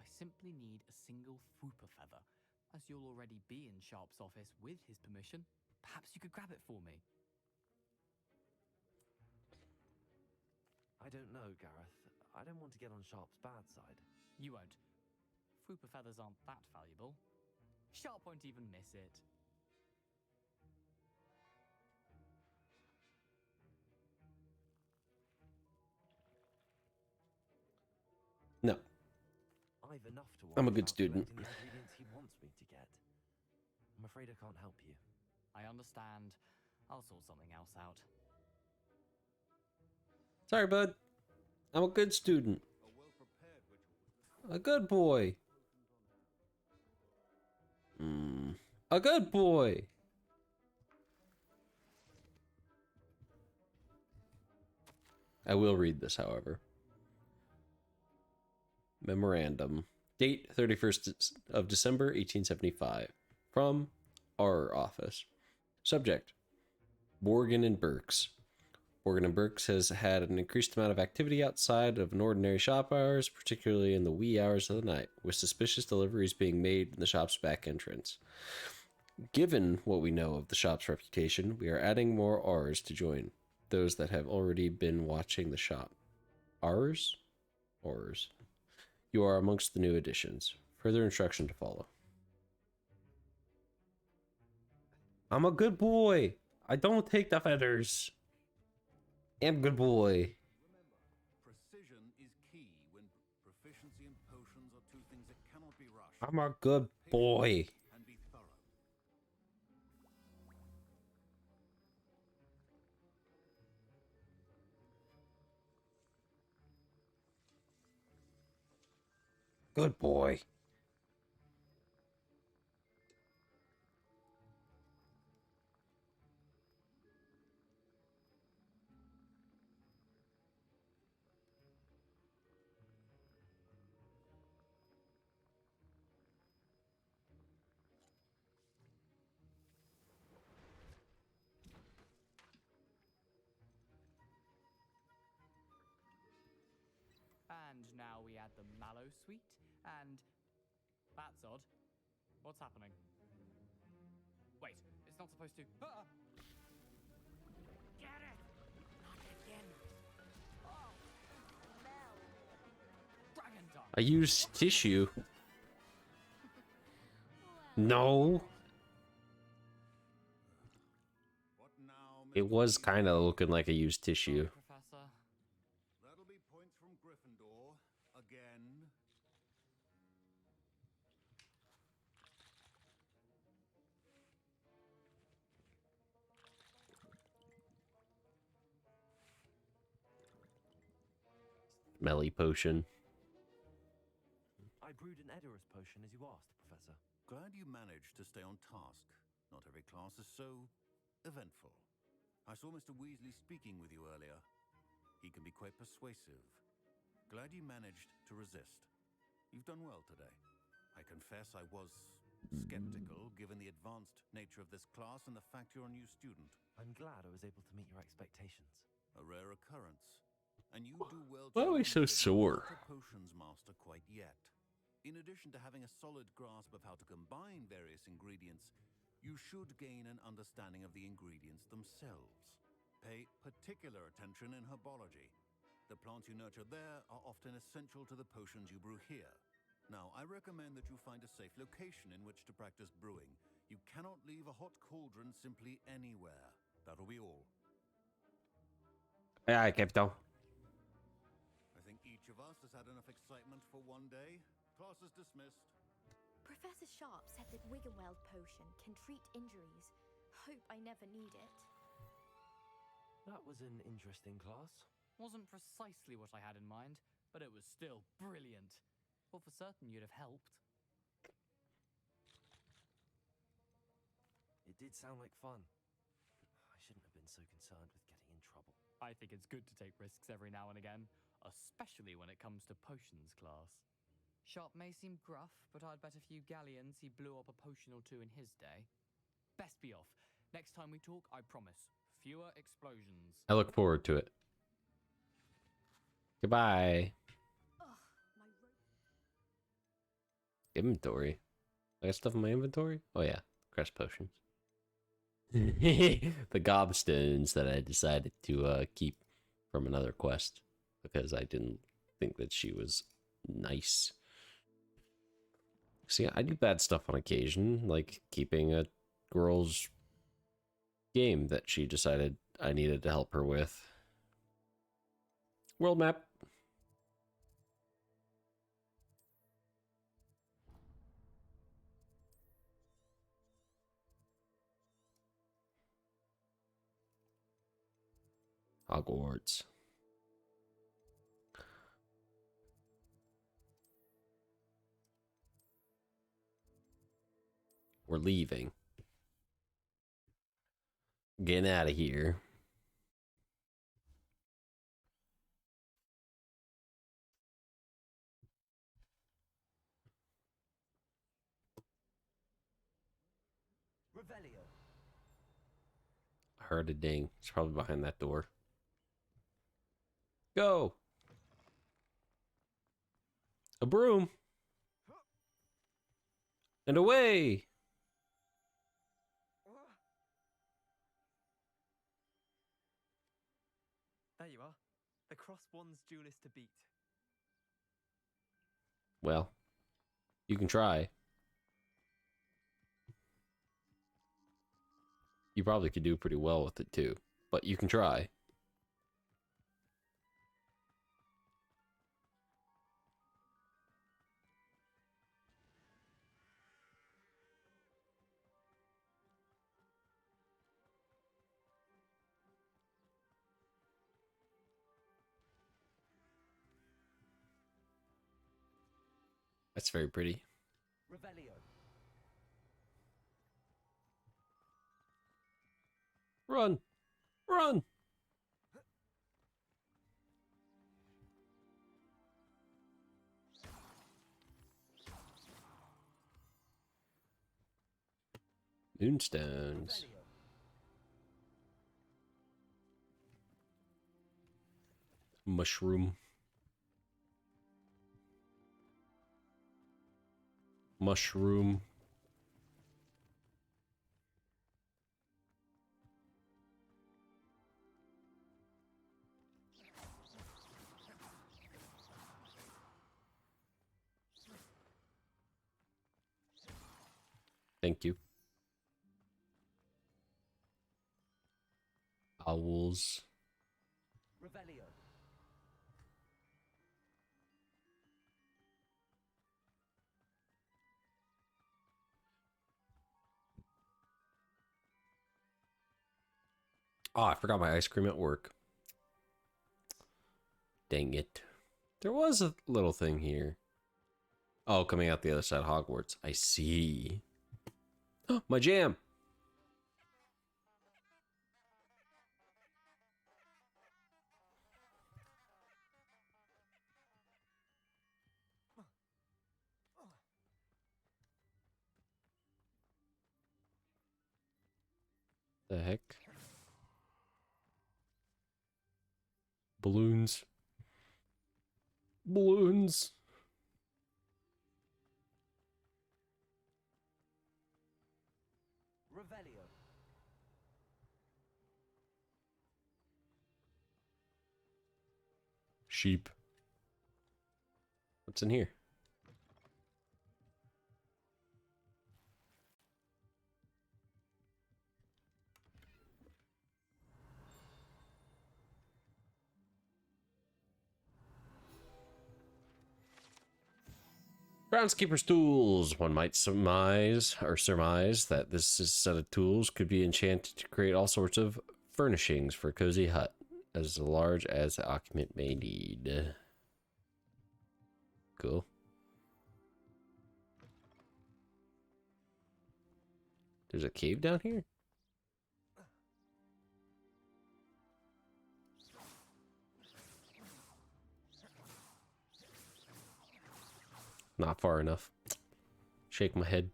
I simply need a single Fwooper feather. As you'll already be in Sharp's office with his permission, perhaps you could grab it for me.
I don't know, Gareth. I don't want to get on Sharp's bad side.
You won't. Fwooper feathers aren't that valuable. Sharp won't even miss it.
No.
I've enough to
I'm a
worry
good
about
student.
collecting the ingredients he wants me to get. I'm afraid I can't help you.
I understand. I'll sort something else out.
Sorry, bud. I'm a good student. A good boy. A good boy. I will read this, however. Memorandum. Date 31st of December, 1875. From our office. Subject. Borgin and Burks. Borgin and Burks has had an increased amount of activity outside of an ordinary shop hours, particularly in the wee hours of the night, with suspicious deliveries being made in the shop's back entrance. Given what we know of the shop's reputation, we are adding more R's to join those that have already been watching the shop. R's? R's. You are amongst the new additions. Further instruction to follow. I'm a good boy. I don't take the feathers. I'm a good boy.
Precision is key when proficiency and potions are two things that cannot be rushed.
I'm a good boy.
And be thorough.
Good boy.
And now we add the mallow sweet, and... That's odd. What's happening? Wait, it's not supposed to... Ah!
Get it! Not again! Oh, Mel!
Dragon Dance!
I used tissue. No. It was kind of looking like I used tissue.
Professor.
That'll be points from Gryffindor. Again.
Melly potion.
prudent Edorus potion as you asked, Professor.
Glad you managed to stay on task. Not every class is so eventful. I saw Mr. Weasley speaking with you earlier. He can be quite persuasive. Glad you managed to resist. You've done well today. I confess I was skeptical, given the advanced nature of this class and the fact you're a new student.
I'm glad I was able to meet your expectations.
A rare occurrence. And you do well
Why
to
are we
notice
so
that you're
sore?
not a potions master quite yet. In addition to having a solid grasp of how to combine various ingredients, you should gain an understanding of the ingredients themselves. Pay particular attention in herbology. The plants you nurture there are often essential to the potions you brew here. Now, I recommend that you find a safe location in which to practice brewing. You cannot leave a hot cauldron simply anywhere. That'll be all.
Aye, Captain.
I think each of us has had enough excitement for one day. Class is dismissed.
Professor Sharp said that Wiggenweld potion can treat injuries. Hope I never need it.
That was an interesting class.
Wasn't precisely what I had in mind, but it was still brilliant. Well, for certain you'd have helped.
It did sound like fun. I shouldn't have been so concerned with getting in trouble.
I think it's good to take risks every now and again, especially when it comes to potions class. Sharp may seem gruff, but I'd bet a few galleons he blew up a potion or two in his day. Best be off. Next time we talk, I promise, fewer explosions.
I look forward to it. Goodbye. Inventory. I got stuff in my inventory? Oh yeah, crest potions. The gobstones that I decided to keep from another quest because I didn't think that she was nice. See, I do bad stuff on occasion, like keeping a girl's game that she decided I needed to help her with. World map. Hogwarts. We're leaving. Getting out of here.
Revelio.
I heard a ding. It's probably behind that door. Go! A broom! And away!
There you are. The cross one's duelist to beat.
Well, you can try. You probably could do pretty well with it too, but you can try. That's very pretty.
Revelio.
Run! Run! Moonstones.
Revelio.
Mushroom. Mushroom. Thank you. Owls.
Revelio.
Oh, I forgot my ice cream at work. Dang it. There was a little thing here. Oh, coming out the other side of Hogwarts. I see. My jam! The heck? Balloons. Balloons.
Revelio.
Sheep. What's in here? Groundskeeper's tools. One might surmise that this set of tools could be enchanted to create all sorts of furnishings for a cozy hut, as large as the occupant may need. Cool. There's a cave down here? Not far enough. Shake my head.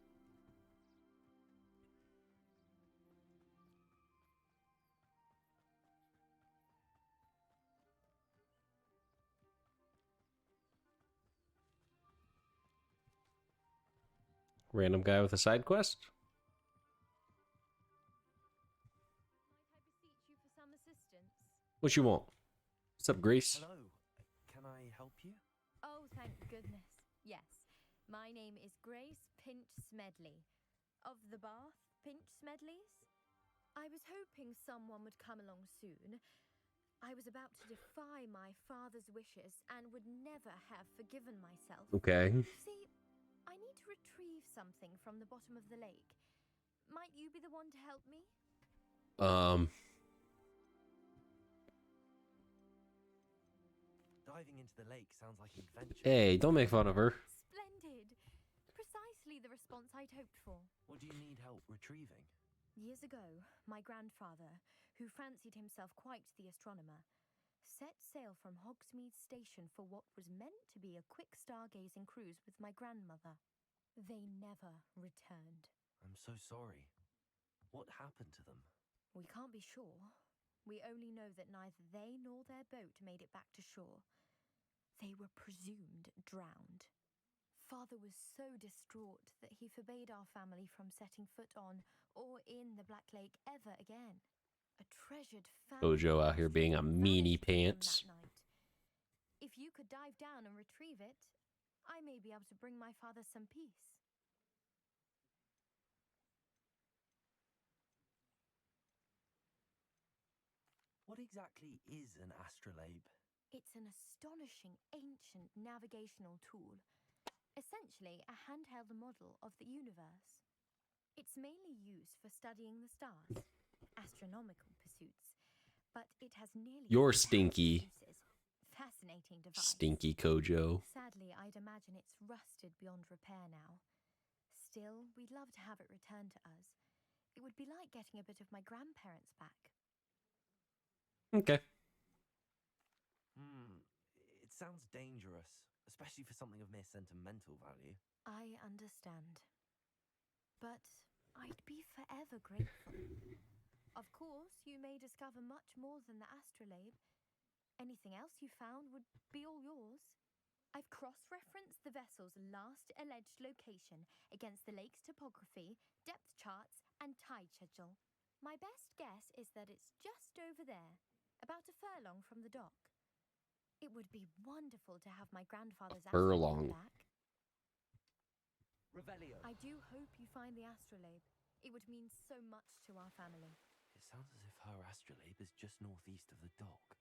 Random guy with a side quest? What you want? What's up, Grace?
Hello. Can I help you?
Oh, thank goodness. Yes. My name is Grace Pinch Smedley. Of the Bath Pinch Smedleys? I was hoping someone would come along soon. I was about to defy my father's wishes and would never have forgiven myself.
Okay.
See, I need to retrieve something from the bottom of the lake. Might you be the one to help me?
Diving into the lake sounds like an adventure.
Hey, don't make fun of her.
Splendid! Precisely the response I'd hoped for.
What do you need help retrieving?
Years ago, my grandfather, who fancied himself quite the astronomer, set sail from Hogsmeade Station for what was meant to be a quick stargazing cruise with my grandmother. They never returned.
I'm so sorry. What happened to them?
We can't be sure. We only know that neither they nor their boat made it back to shore. They were presumed drowned. Father was so distraught that he forbade our family from setting foot on or in the Black Lake ever again. A treasured family
Bojo out here being a meanie pants.
that night. If you could dive down and retrieve it, I may be able to bring my father some peace.
What exactly is an astrolabe?
It's an astonishing ancient navigational tool. Essentially, a handheld model of the universe. It's mainly used for studying the stars, astronomical pursuits, but it has nearly
You're
1,000
stinky.
uses. Fascinating device.
Stinky Kojo.
Sadly, I'd imagine it's rusted beyond repair now. Still, we'd love to have it returned to us. It would be like getting a bit of my grandparents back.
Okay.
It sounds dangerous, especially for something of mere sentimental value.
I understand. But I'd be forever grateful. Of course, you may discover much more than the astrolabe. Anything else you found would be all yours. I've cross-referenced the vessel's last alleged location against the lake's topography, depth charts, and tide schedule. My best guess is that it's just over there, about a furlong from the dock. It would be wonderful to have my grandfather's
furlong.
astrolabe back.
Revelio.
I do hope you find the astrolabe. It would mean so much to our family.
It sounds as if her astrolabe is just northeast of the dock.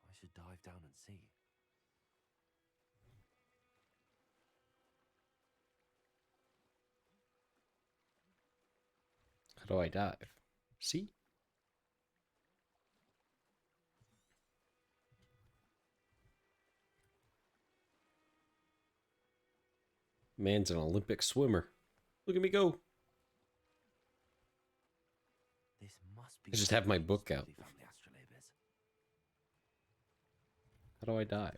I should dive down and see.
How do I dive? See? Man's an Olympic swimmer. Look at me go.
This must be
I just
where
have my
the
book out.
family astrolabe is.
How do I dive?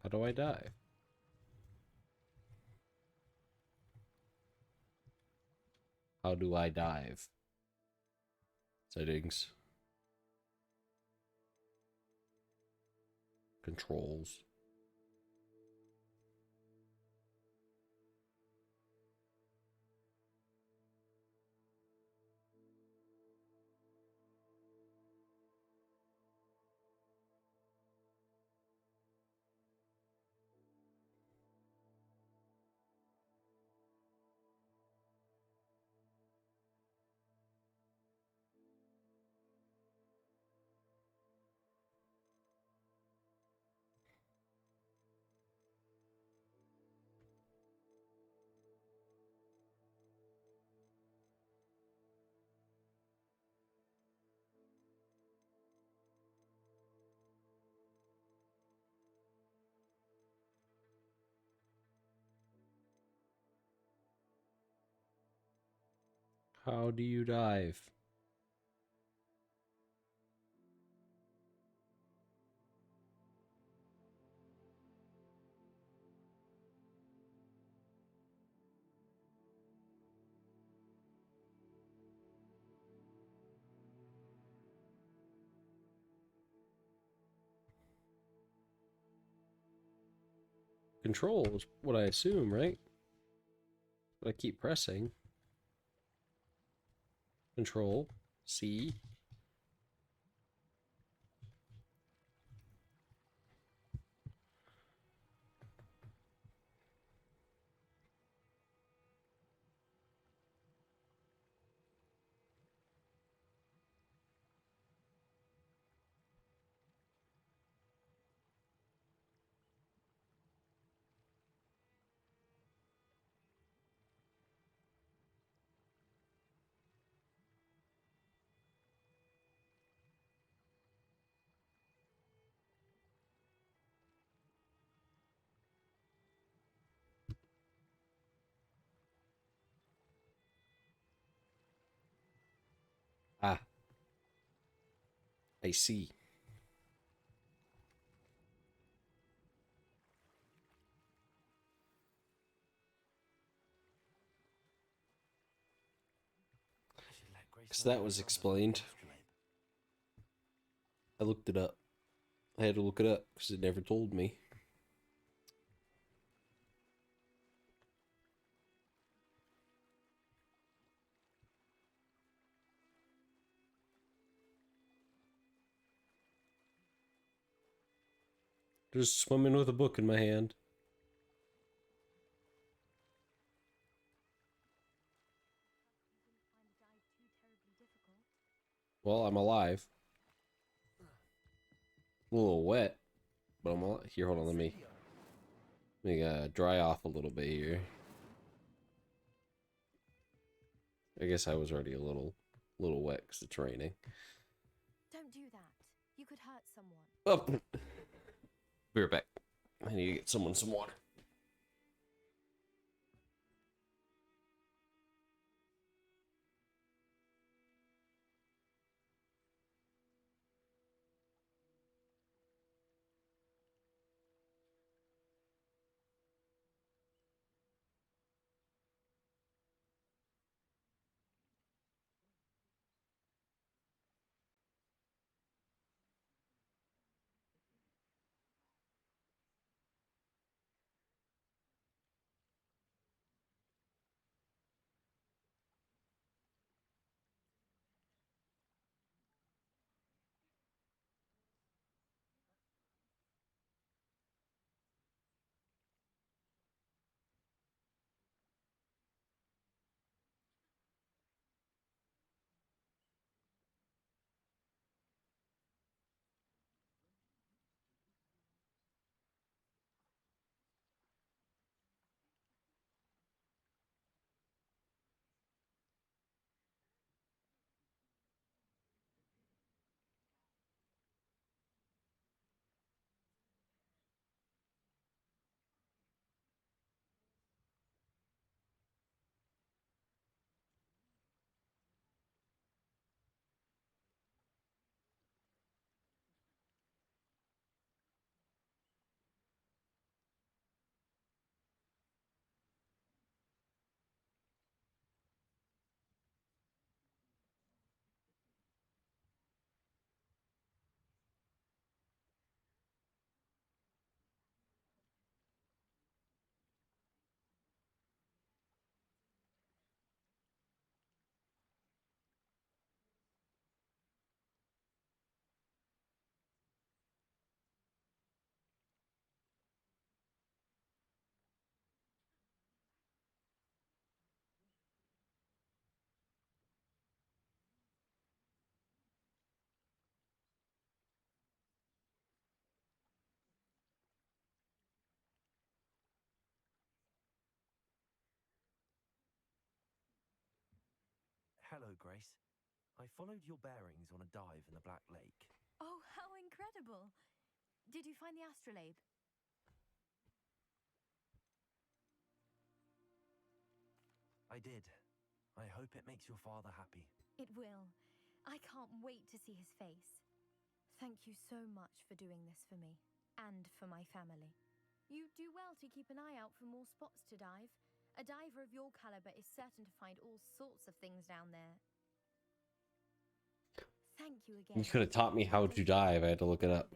How do I dive? How do I dive? Settings. Controls. How do you dive? Control is what I assume, right? But I keep pressing. Control. C. Ah. I see. Because that was explained. I looked it up. I had to look it up because it never told me. Just swimming with a book in my hand. Well, I'm alive. A little wet, but I'm alive. Here, hold on. Let me dry off a little bit here. I guess I was already a little wet because it's raining.
Don't do that. You could hurt someone.
Oh, be right back. I need to get someone some water.
Hello, Grace. I followed your bearings on a dive in the Black Lake.
Oh, how incredible! Did you find the astrolabe?
I did. I hope it makes your father happy.
It will. I can't wait to see his face. Thank you so much for doing this for me, and for my family. You do well to keep an eye out for more spots to dive. A diver of your caliber is certain to find all sorts of things down there. Thank you again.
You could have taught me how to dive. I had to look it up.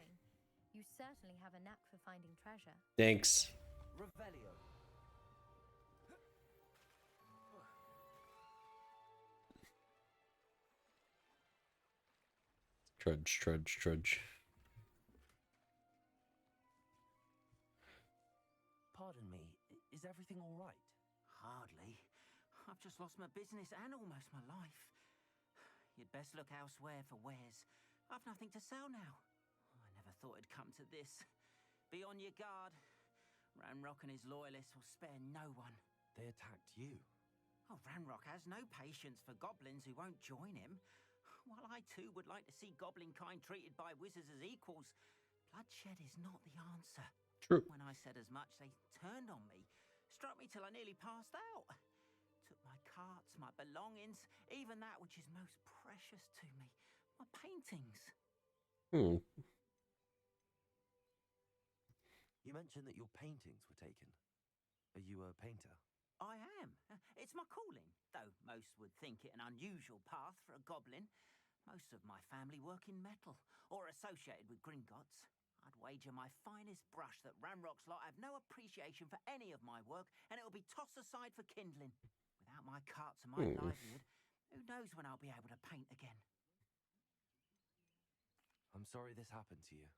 You certainly have a knack for finding treasure.
Thanks.
Revelio.
Trudge, trudge, trudge.
Pardon me, is everything all right?
Hardly. I've just lost my business and almost my life. You'd best look elsewhere for wares. I've nothing to sell now. I never thought it'd come to this. Be on your guard. Ranrock and his loyalists will spare no one.
They attacked you.
Oh, Ranrock has no patience for goblins who won't join him. While I too would like to see goblin kind treated by wizards as equals, bloodshed is not the answer.
True.
When I said as much, they turned on me, struck me till I nearly passed out. Took my carts, my belongings, even that which is most precious to me, my paintings.
You mentioned that your paintings were taken. Are you a painter?
I am. It's my calling, though most would think it an unusual path for a goblin. Most of my family work in metal, or associated with Gringotts. I'd wager my finest brush that Ranrock's lot have no appreciation for any of my work, and it'll be tossed aside for kindling. Without my carts and my livelihood, who knows when I'll be able to paint again?
I'm sorry this happened to you.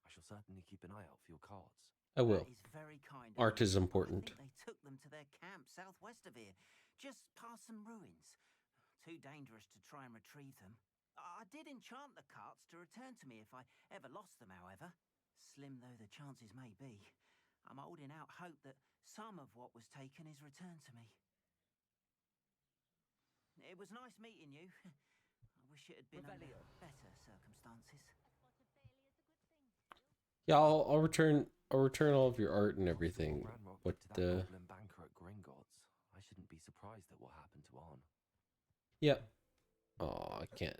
I shall certainly keep an eye out for your cards.
I will.
That is very kind of
Art
them.
is important.
I think they took them to their camp southwest of here, just past some ruins. Too dangerous to try and retrieve them. I did enchant the carts to return to me if I ever lost them, however. Slim though the chances may be, I'm holding out hope that some of what was taken is returned to me. It was nice meeting you. I wish it had been under better circumstances.
Yeah, I'll return all of your art and everything. But
that goblin banker at Gringotts. I shouldn't be surprised at what happened to Arn.
Yep. Oh, I can't.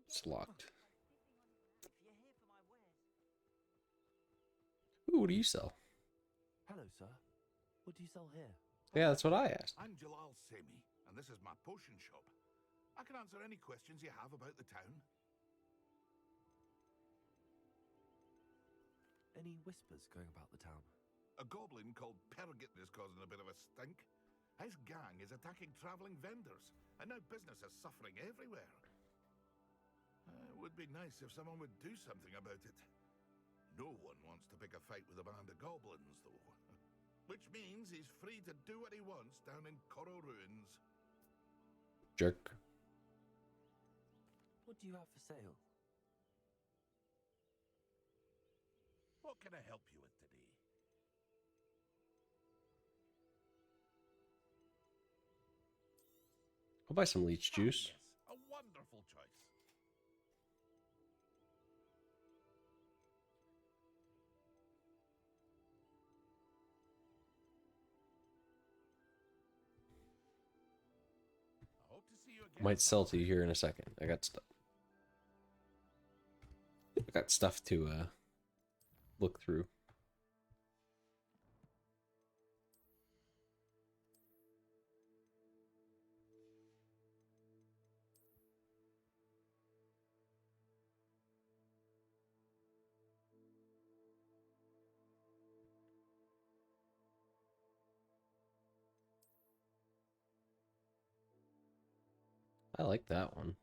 It's locked. Ooh, what do you sell?
Hello, sir. What do you sell here?
Yeah, that's what I asked.
I'm Jalal Semi, and this is my potion shop. I can answer any questions you have about the town.
Any whispers going about the town?
A goblin called Pergit is causing a bit of a stink. His gang is attacking travelling vendors, and now business is suffering everywhere. It would be nice if someone would do something about it. No one wants to pick a fight with a band of goblins, though. Which means he's free to do what he wants down in Coral Ruins.
Jerk.
What do you have for sale?
What can I help you with today?
I'll buy some leech juice.
Yes, a wonderful choice. I hope to see you again.
Might sell to you here in a second. I got stuff to look through. I like that one.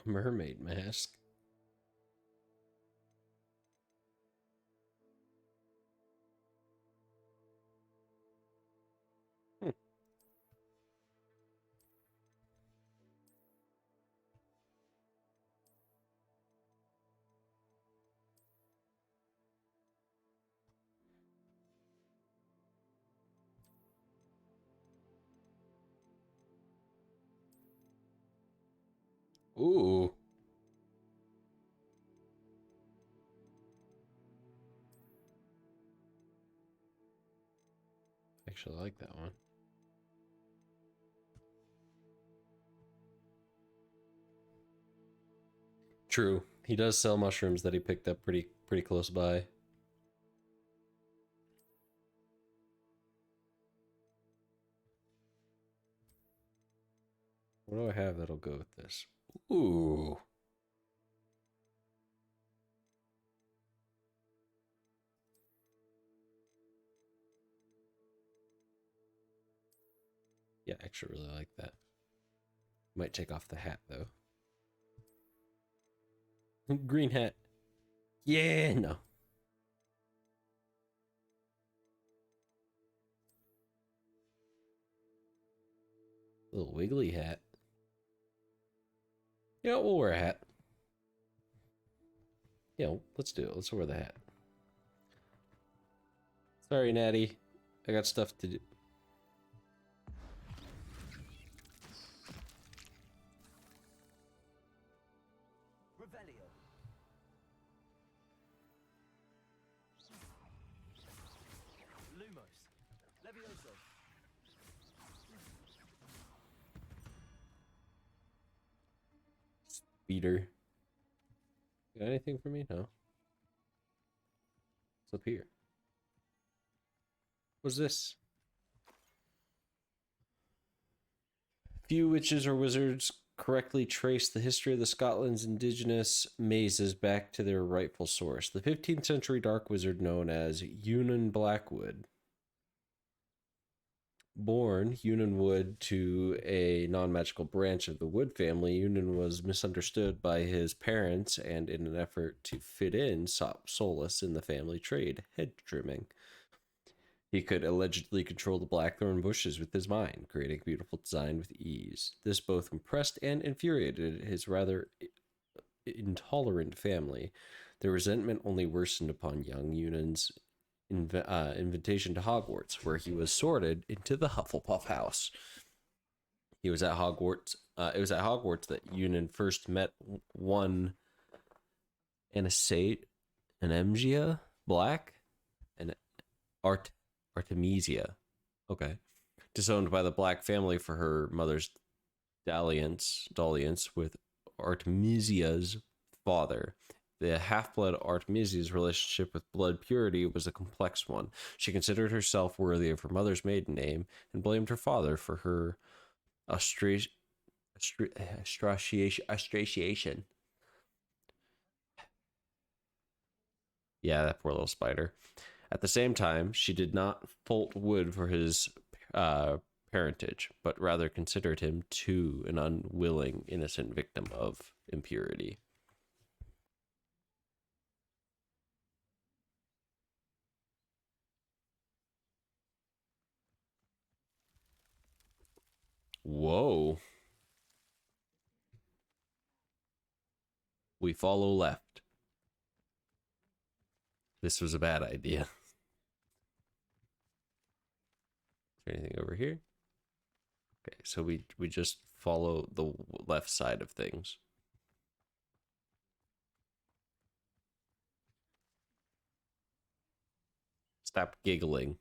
Mermaid mask. Ooh. Actually, I like that one. True. He does sell mushrooms that he picked up pretty close by. What do I have that'll go with this? Ooh. Yeah, I actually really like that. Might take off the hat though. Green hat. Yeah, no. Little wiggly hat. Yeah, we'll wear a hat. Yeah, let's do it. Let's wear the hat. Sorry, Natty. I got stuff to do.
Revelio. Lumos. Levioso.
Speeder. Got anything for me? No. What's up here? What's this? Few witches or wizards correctly trace the history of the Scotland's indigenous mazes back to their rightful source. The 15th century dark wizard known as Eunan Blackwood. Born Eunan Wood to a non-magical branch of the Wood family, Eunan was misunderstood by his parents and in an effort to fit in sought solace in the family trade, hedge trimming. He could allegedly control the blackthorn bushes with his mind, creating a beautiful design with ease. This both impressed and infuriated his rather intolerant family. Their resentment only worsened upon young Eunan's invitation to Hogwarts, where he was sorted into the Hufflepuff house. He was at Hogwarts. It was at Hogwarts that Eunan first met one Anastasia Black and Artemisia. Okay. Disowned by the Black family for her mother's dalliance with Artemisia's father. The half-blood Artemisia's relationship with blood purity was a complex one. She considered herself worthy of her mother's maiden name and blamed her father for her ostraciation. Yeah, that poor little spider. At the same time, she did not fault Wood for his parentage, but rather considered him too an unwilling, innocent victim of impurity. Whoa. We follow left. This was a bad idea. Is there anything over here? Okay, so we just follow the left side of things. Stop giggling.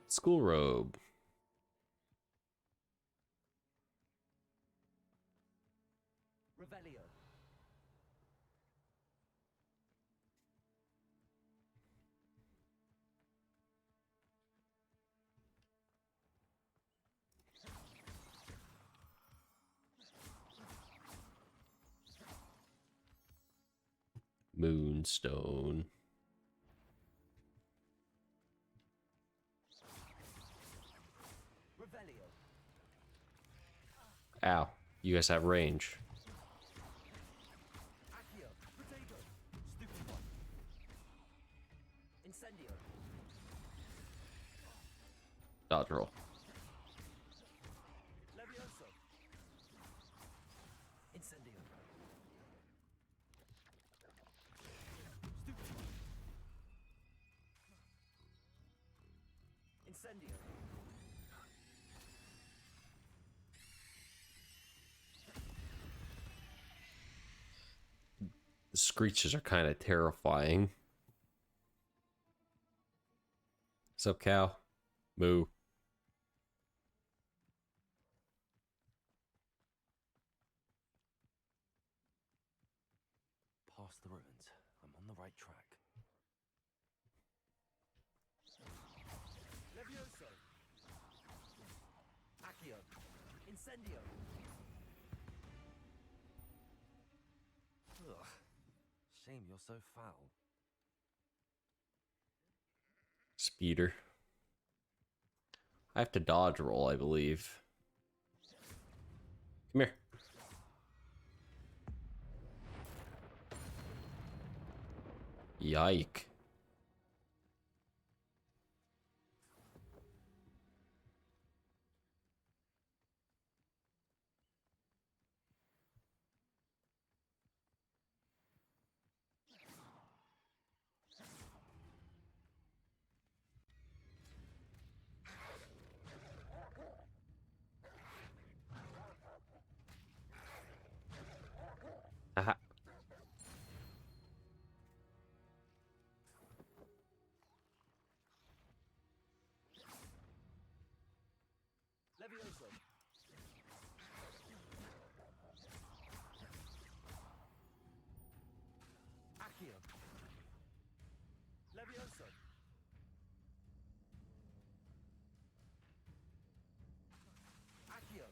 School robe.
Revelio.
Moonstone.
Revelio.
Ow. You guys have range.
Accio. Potato. Stupid one. Incendio.
Dodge roll.
Levioso. Incendio.
The screeches are kind of terrifying. What's up, cow? Moo.
Past the ruins. I'm on the right track.
Levioso. Accio. Incendio.
Ugh. Shame you're so foul.
Speeder. I have to dodge roll, I believe. Come here. Yike. Aha.
Levioso. Accio. Levioso. Accio.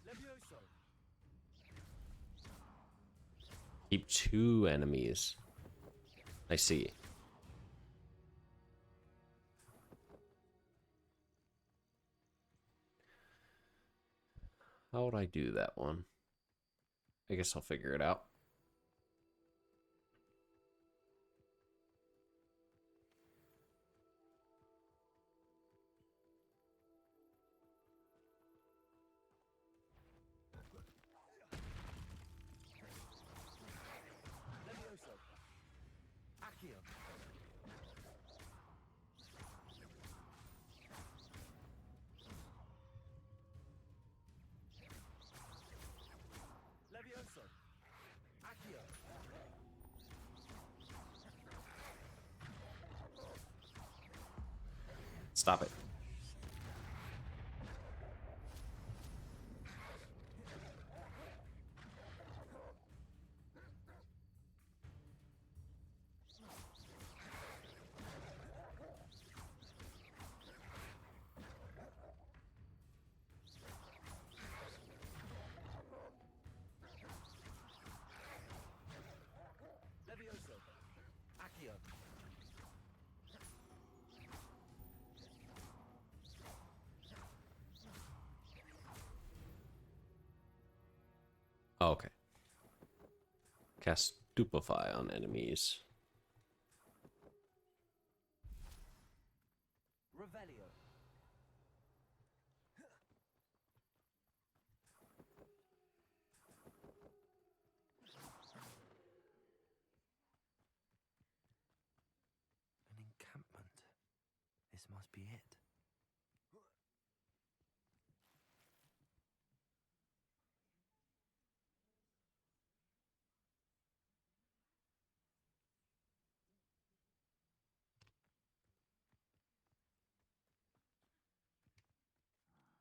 Levioso.
Keep 2 enemies. I see. How would I do that one? I guess I'll figure it out.
Levioso. Accio. Levioso. Accio.
Stop it.
Levioso. Accio.
Oh, okay. Cast Stupefy on enemies.
Revelio.
An encampment. This must be it.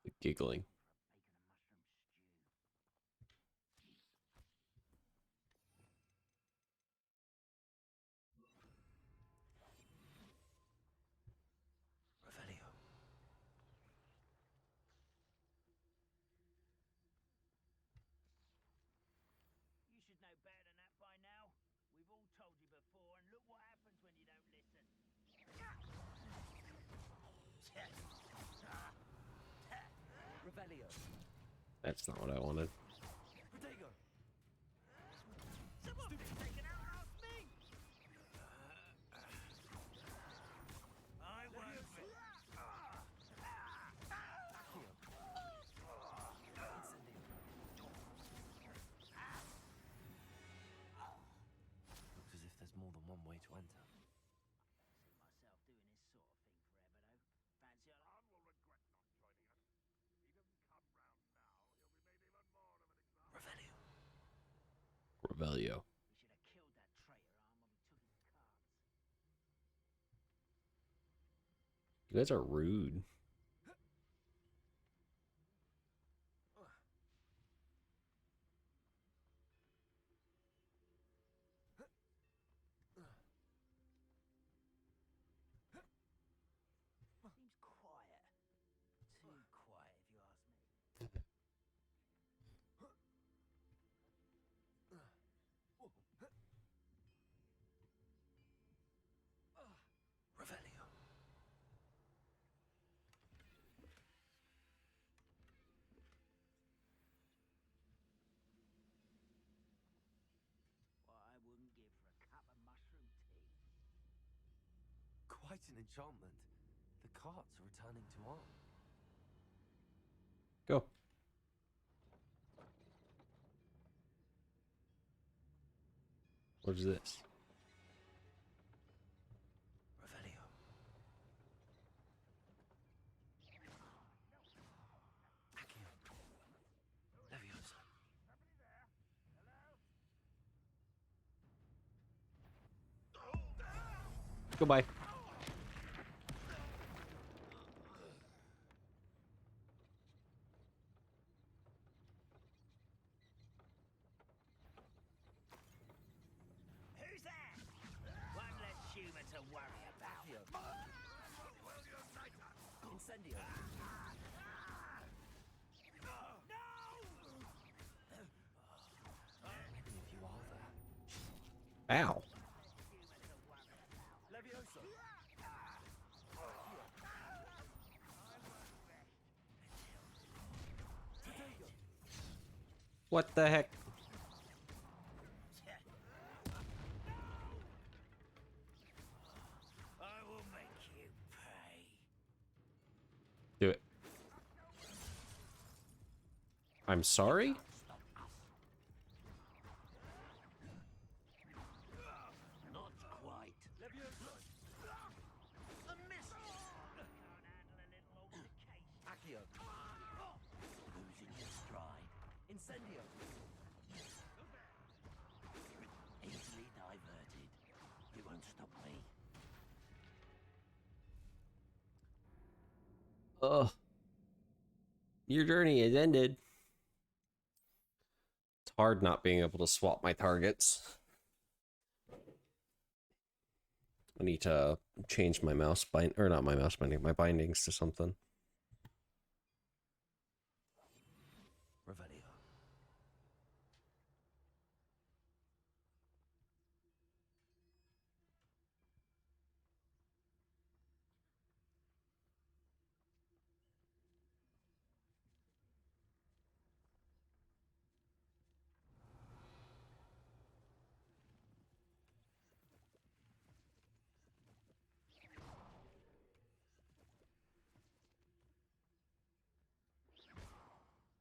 The giggling.
Revelio.
You should know better than that by now. We've all told you before, and look what happens when you don't listen.
Revelio.
That's not what I wanted.
Protego.
Someone's taken out our thing!
I won't. Accio. Incendio.
Looks as if there's more than one way to enter.
See myself doing this sort of thing
You guys are rude.
Seems quiet. Too quiet, if you ask me.
Revelio.
What I wouldn't give for a cup of mushroom tea.
Quite an enchantment. The carts are returning to arm.
Go. What is this?
Revelio. Accio. Leviosa.
Goodbye.
Who's there? One less human to worry about.
Incendio. Many of you are there.
Ow.
Leviosa.
What the heck?
I will make you pay.
Do it. I'm sorry?
Not quite.
Leviosa.
A miss. Can't handle a little altercation.
Accio.
Losing your stride.
Incendio.
Easily diverted. You won't stop me.
Ugh. Your journey has ended. It's hard not being able to swap my targets. I need to change my mouse bind, or not my mouse binding, my bindings to something.
Revelio.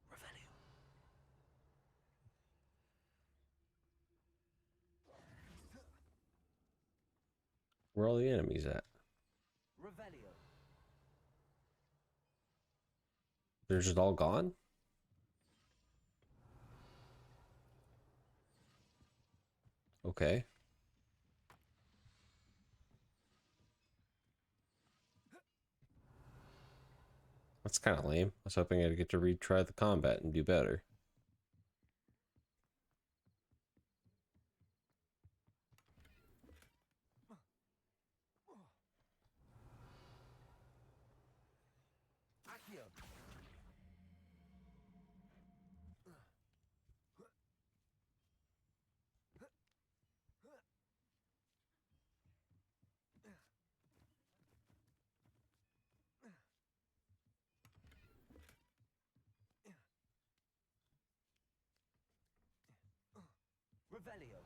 Revelio.
Where are all the enemies at?
Revelio.
They're just all gone? Okay. That's kind of lame. I was hoping I'd get to retry the combat and do better.
Accio. Revelio.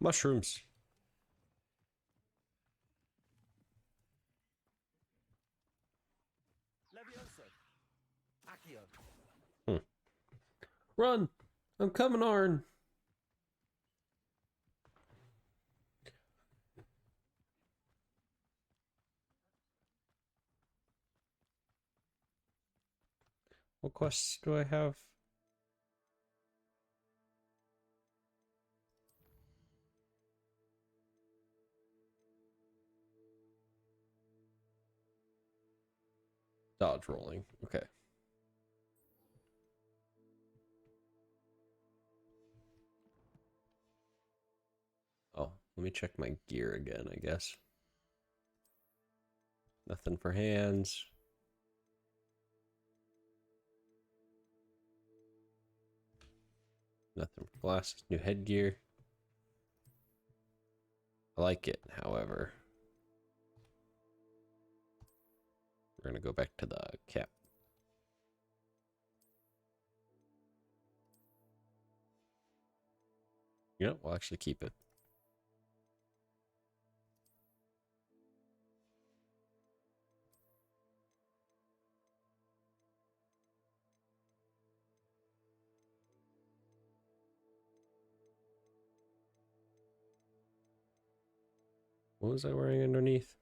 Mushrooms.
Leviosa. Accio.
Run! I'm coming, Arn! What quests do I have? Dodge rolling. Okay. Oh, let me check my gear again, I guess. Nothing for hands. Nothing for glasses. New headgear. I like it, however. We're going to go back to the cap. You know, we'll actually keep it. What was I wearing underneath?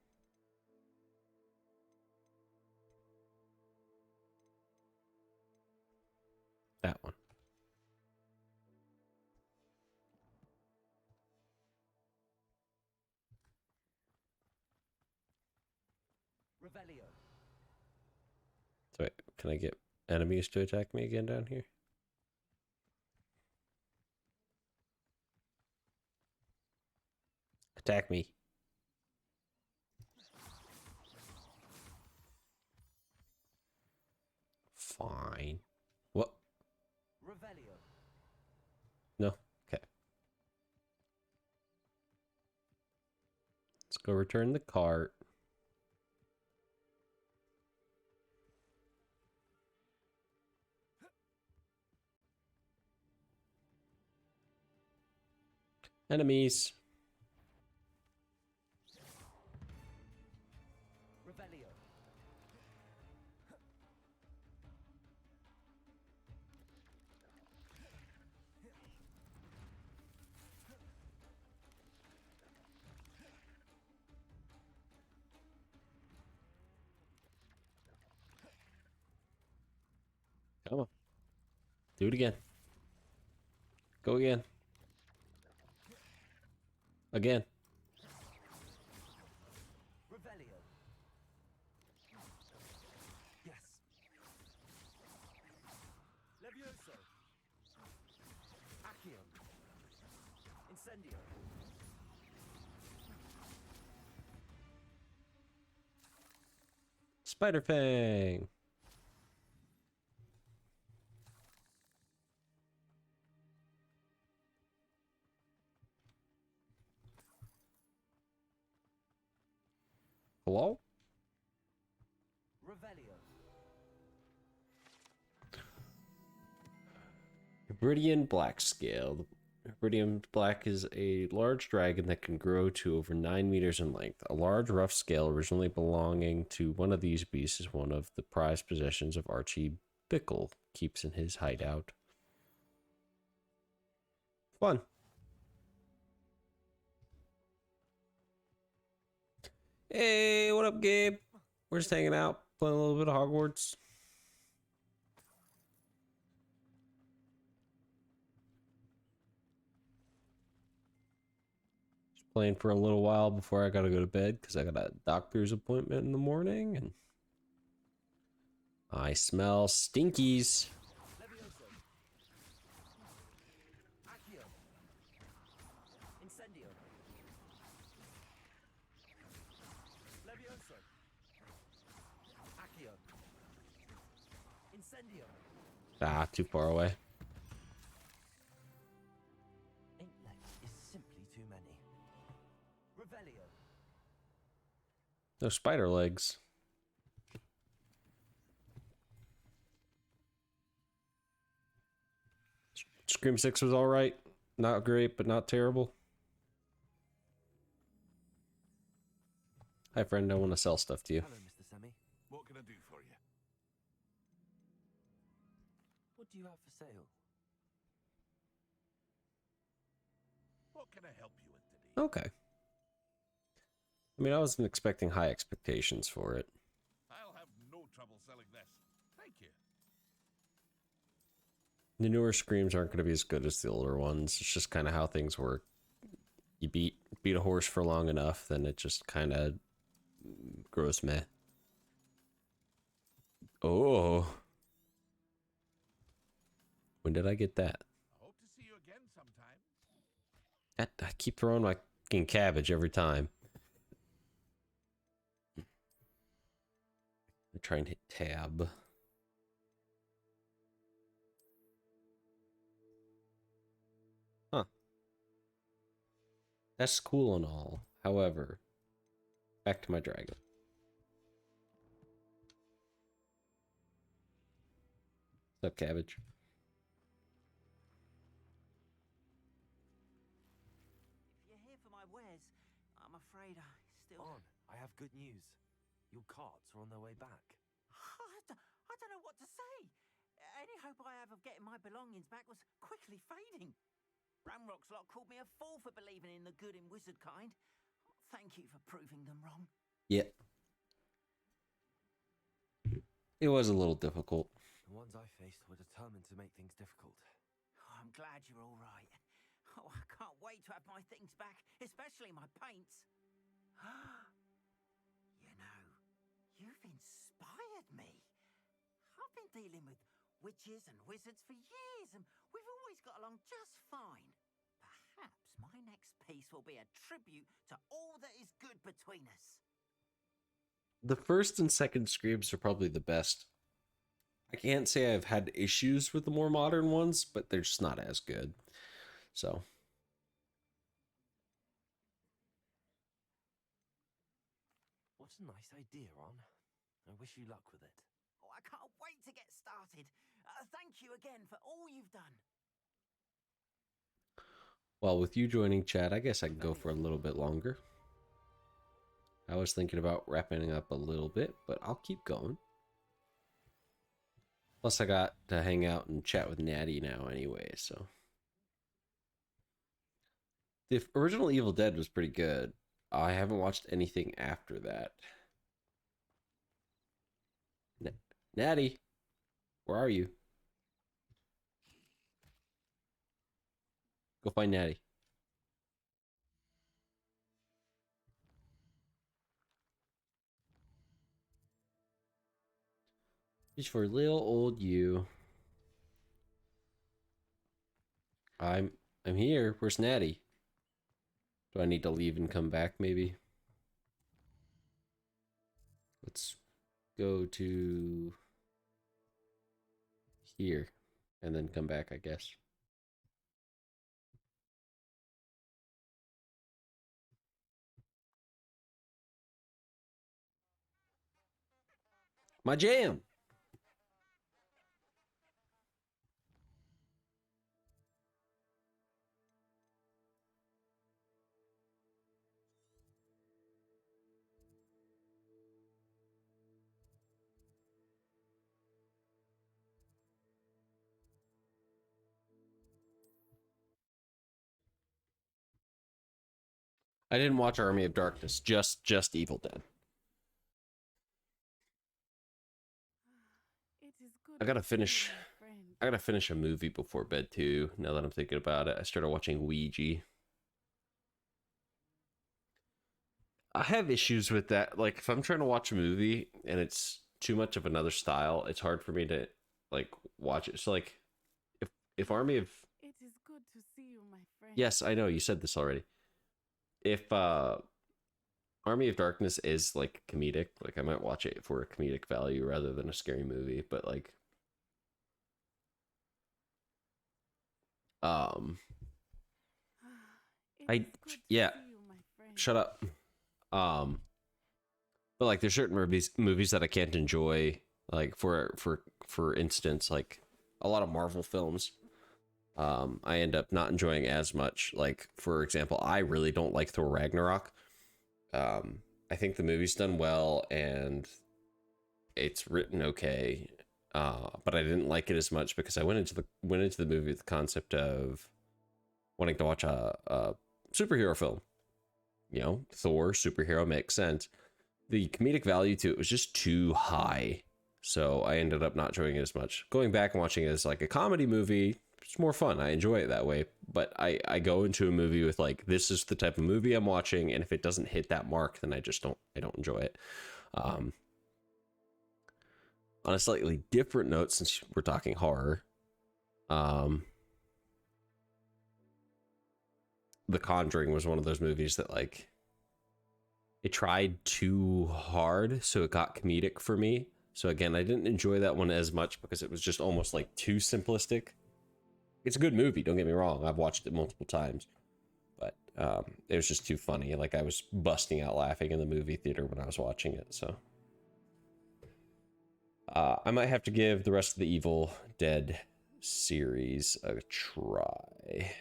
That one.
Revelio.
So wait, can I get enemies to attack me again down here? Attack me. Fine. What?
Revelio.
No? Okay. Let's go return the cart. Enemies.
Revelio.
Come on. Do it again. Go again. Again.
Revelio. Yes. Levioso. Accio. Incendio.
Spider Fang. Hello?
Revelio.
Hebridean Black Scale. Hebridean Black is a large dragon that can grow to over 9 meters in length. A large rough scale originally belonging to one of these beasts is one of the prized possessions of Archie Bickle keeps in his hideout. Fun. Hey, what up, Gabe? We're just hanging out, playing a little bit of Hogwarts. Just playing for a little while before I gotta go to bed because I got a doctor's appointment in the morning and I smell stinkies.
Levioso. Accio. Incendio. Levioso. Accio. Incendio.
Ah, too far away.
Intellect is simply too many. Revelio.
No spider legs. Scream 6 was alright. Not great, but not terrible. Hi, friend. I want to sell stuff to you.
Hello, Mr. Semi.
What can I do for you?
What do you have for sale?
What can I help you with today?
Okay. I mean, I wasn't expecting high expectations for it.
I'll have no trouble selling this. Thank you.
The newer Screams aren't going to be as good as the older ones. It's just kind of how things work. You beat a horse for long enough, then it just kind of grows meh. Oh. When did I get that?
Hope to see you again sometime.
I keep throwing my fucking cabbage every time. I try and hit tab. Huh. That's cool and all. However, back to my dragon. What's up, cabbage?
If you're here for my wares, I'm afraid I still...
On, I have good news. Your carts are on their way back.
I don't know what to say. Any hope I have of getting my belongings back was quickly fading. Ramrock's lot called me a fool for believing in the good in wizard kind. Thank you for proving them wrong.
Yeah. It was a little difficult.
The ones I faced were determined to make things difficult.
Oh, I'm glad you're all right. Oh, I can't wait to have my things back, especially my paints. You know, you've inspired me. I've been dealing with witches and wizards for years, and we've always got along just fine. Perhaps my next piece will be a tribute to all that is good between us.
The first and second Screams are probably the best. I can't say I've had issues with the more modern ones, but they're just not as good. So.
What a nice idea, Ron. I wish you luck with it.
Oh, I can't wait to get started. Thank you again for all you've done.
Well, with you joining, Chad, I guess I can go for a little bit longer. I was thinking about wrapping up a little bit, but I'll keep going. Plus, I got to hang out and chat with Natty now anyway, so. The original Evil Dead was pretty good. I haven't watched anything after that. Natty, where are you? Go find Natty. Just for little old you. I'm here. Where's Natty? Do I need to leave and come back maybe? Let's go to here and then come back, I guess. My jam. I didn't watch Army of Darkness, just Evil Dead. I gotta finish a movie before bed too, now that I'm thinking about it. I started watching Ouija. I have issues with that. Like, if I'm trying to watch a movie and it's too much of another style, it's hard for me to, like, watch it. So, like, if Army of...
It is good to see you, my friend.
Yes, I know, you said this already. If, Army of Darkness is, like, comedic, like, I might watch it for a comedic value rather than a scary movie, but, like... Shut up. But like there's certain movies that I can't enjoy, like for instance, like a lot of Marvel films. I end up not enjoying as much. Like, for example, I really don't like Thor Ragnarok. I think the movie's done well and it's written okay. But I didn't like it as much because I went into the movie with the concept of wanting to watch a superhero film. You know, Thor, superhero, makes sense. The comedic value to it was just too high. So I ended up not enjoying it as much. Going back and watching it as like a comedy movie, it's more fun. I enjoy it that way. But I go into a movie with like, this is the type of movie I'm watching, and if it doesn't hit that mark, then I don't enjoy it. On a slightly different note, since we're talking horror, The Conjuring was one of those movies that like, it tried too hard, so it got comedic for me. So again, I didn't enjoy that one as much because it was just almost like too simplistic. It's a good movie, don't get me wrong. I've watched it multiple times, but it was just too funny. Like I was busting out laughing in the movie theater when I was watching it. So I might have to give the rest of the Evil Dead series a try.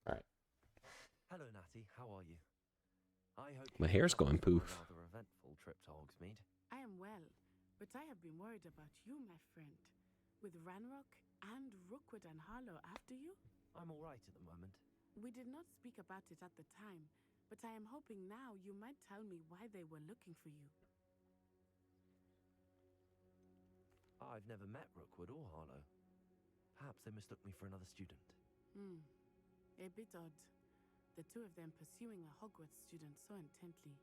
All right.
Hello, Natty. How are you? I hope
My hair's going poof.
A rather eventful trip to Hogsmeade.
I am well, but I have been worried about you, my friend. With Ranrock and Rookwood and Harlow after you?
I'm all right at the moment.
We did not speak about it at the time, but I am hoping now you might tell me why they were looking for you.
I've never met Rookwood or Harlow. Perhaps they mistook me for another student.
A bit odd. The two of them pursuing a Hogwarts student so intently.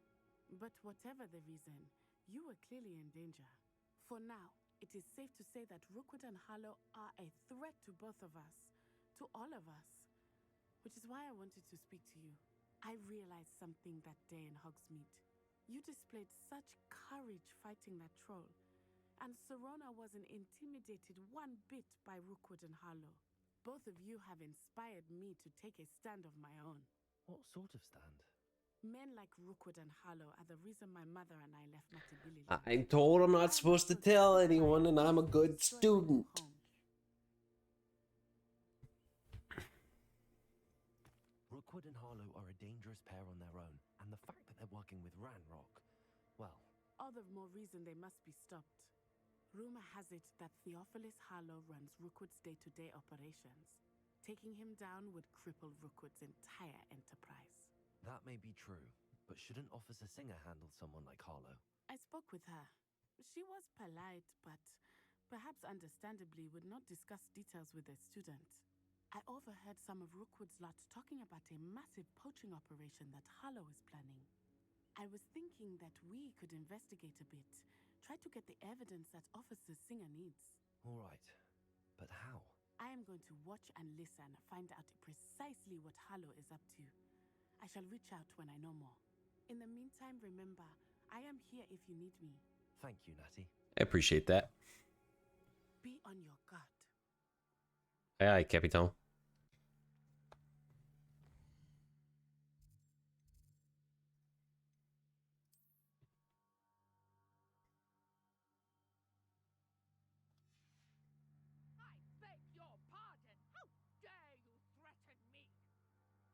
But whatever the reason, you were clearly in danger. For now, it is safe to say that Rookwood and Harlow are a threat to both of us. To all of us. Which is why I wanted to speak to you. I realized something that day in Hogsmeade. You displayed such courage fighting that troll. And Serona wasn't intimidated one bit by Rookwood and Harlow. Both of you have inspired me to take a stand of my own.
What sort of stand?
Men like Rookwood and Harlow are the reason my mother and I left Matabili.
I'm told I'm not supposed to tell anyone, and I'm a good student.
Rookwood and Harlow are a dangerous pair on their own, and the fact that they're working with Ranrock, well...
All the more reason they must be stopped. Rumor has it that Theophilus Harlow runs Rookwood's day-to-day operations. Taking him down would cripple Rookwood's entire enterprise.
That may be true, but shouldn't Officer Singer handle someone like Harlow?
I spoke with her. She was polite, but perhaps understandably would not discuss details with a student. I overheard some of Rookwood's lot talking about a massive poaching operation that Harlow is planning. I was thinking that we could investigate a bit, try to get the evidence that Officer Singer needs.
All right, but how?
I am going to watch and listen, find out precisely what Harlow is up to. I shall reach out when I know more. In the meantime, remember, I am here if you need me.
Thank you, Natty.
I appreciate that.
Be on your guard.
Aye, aye, Capitan.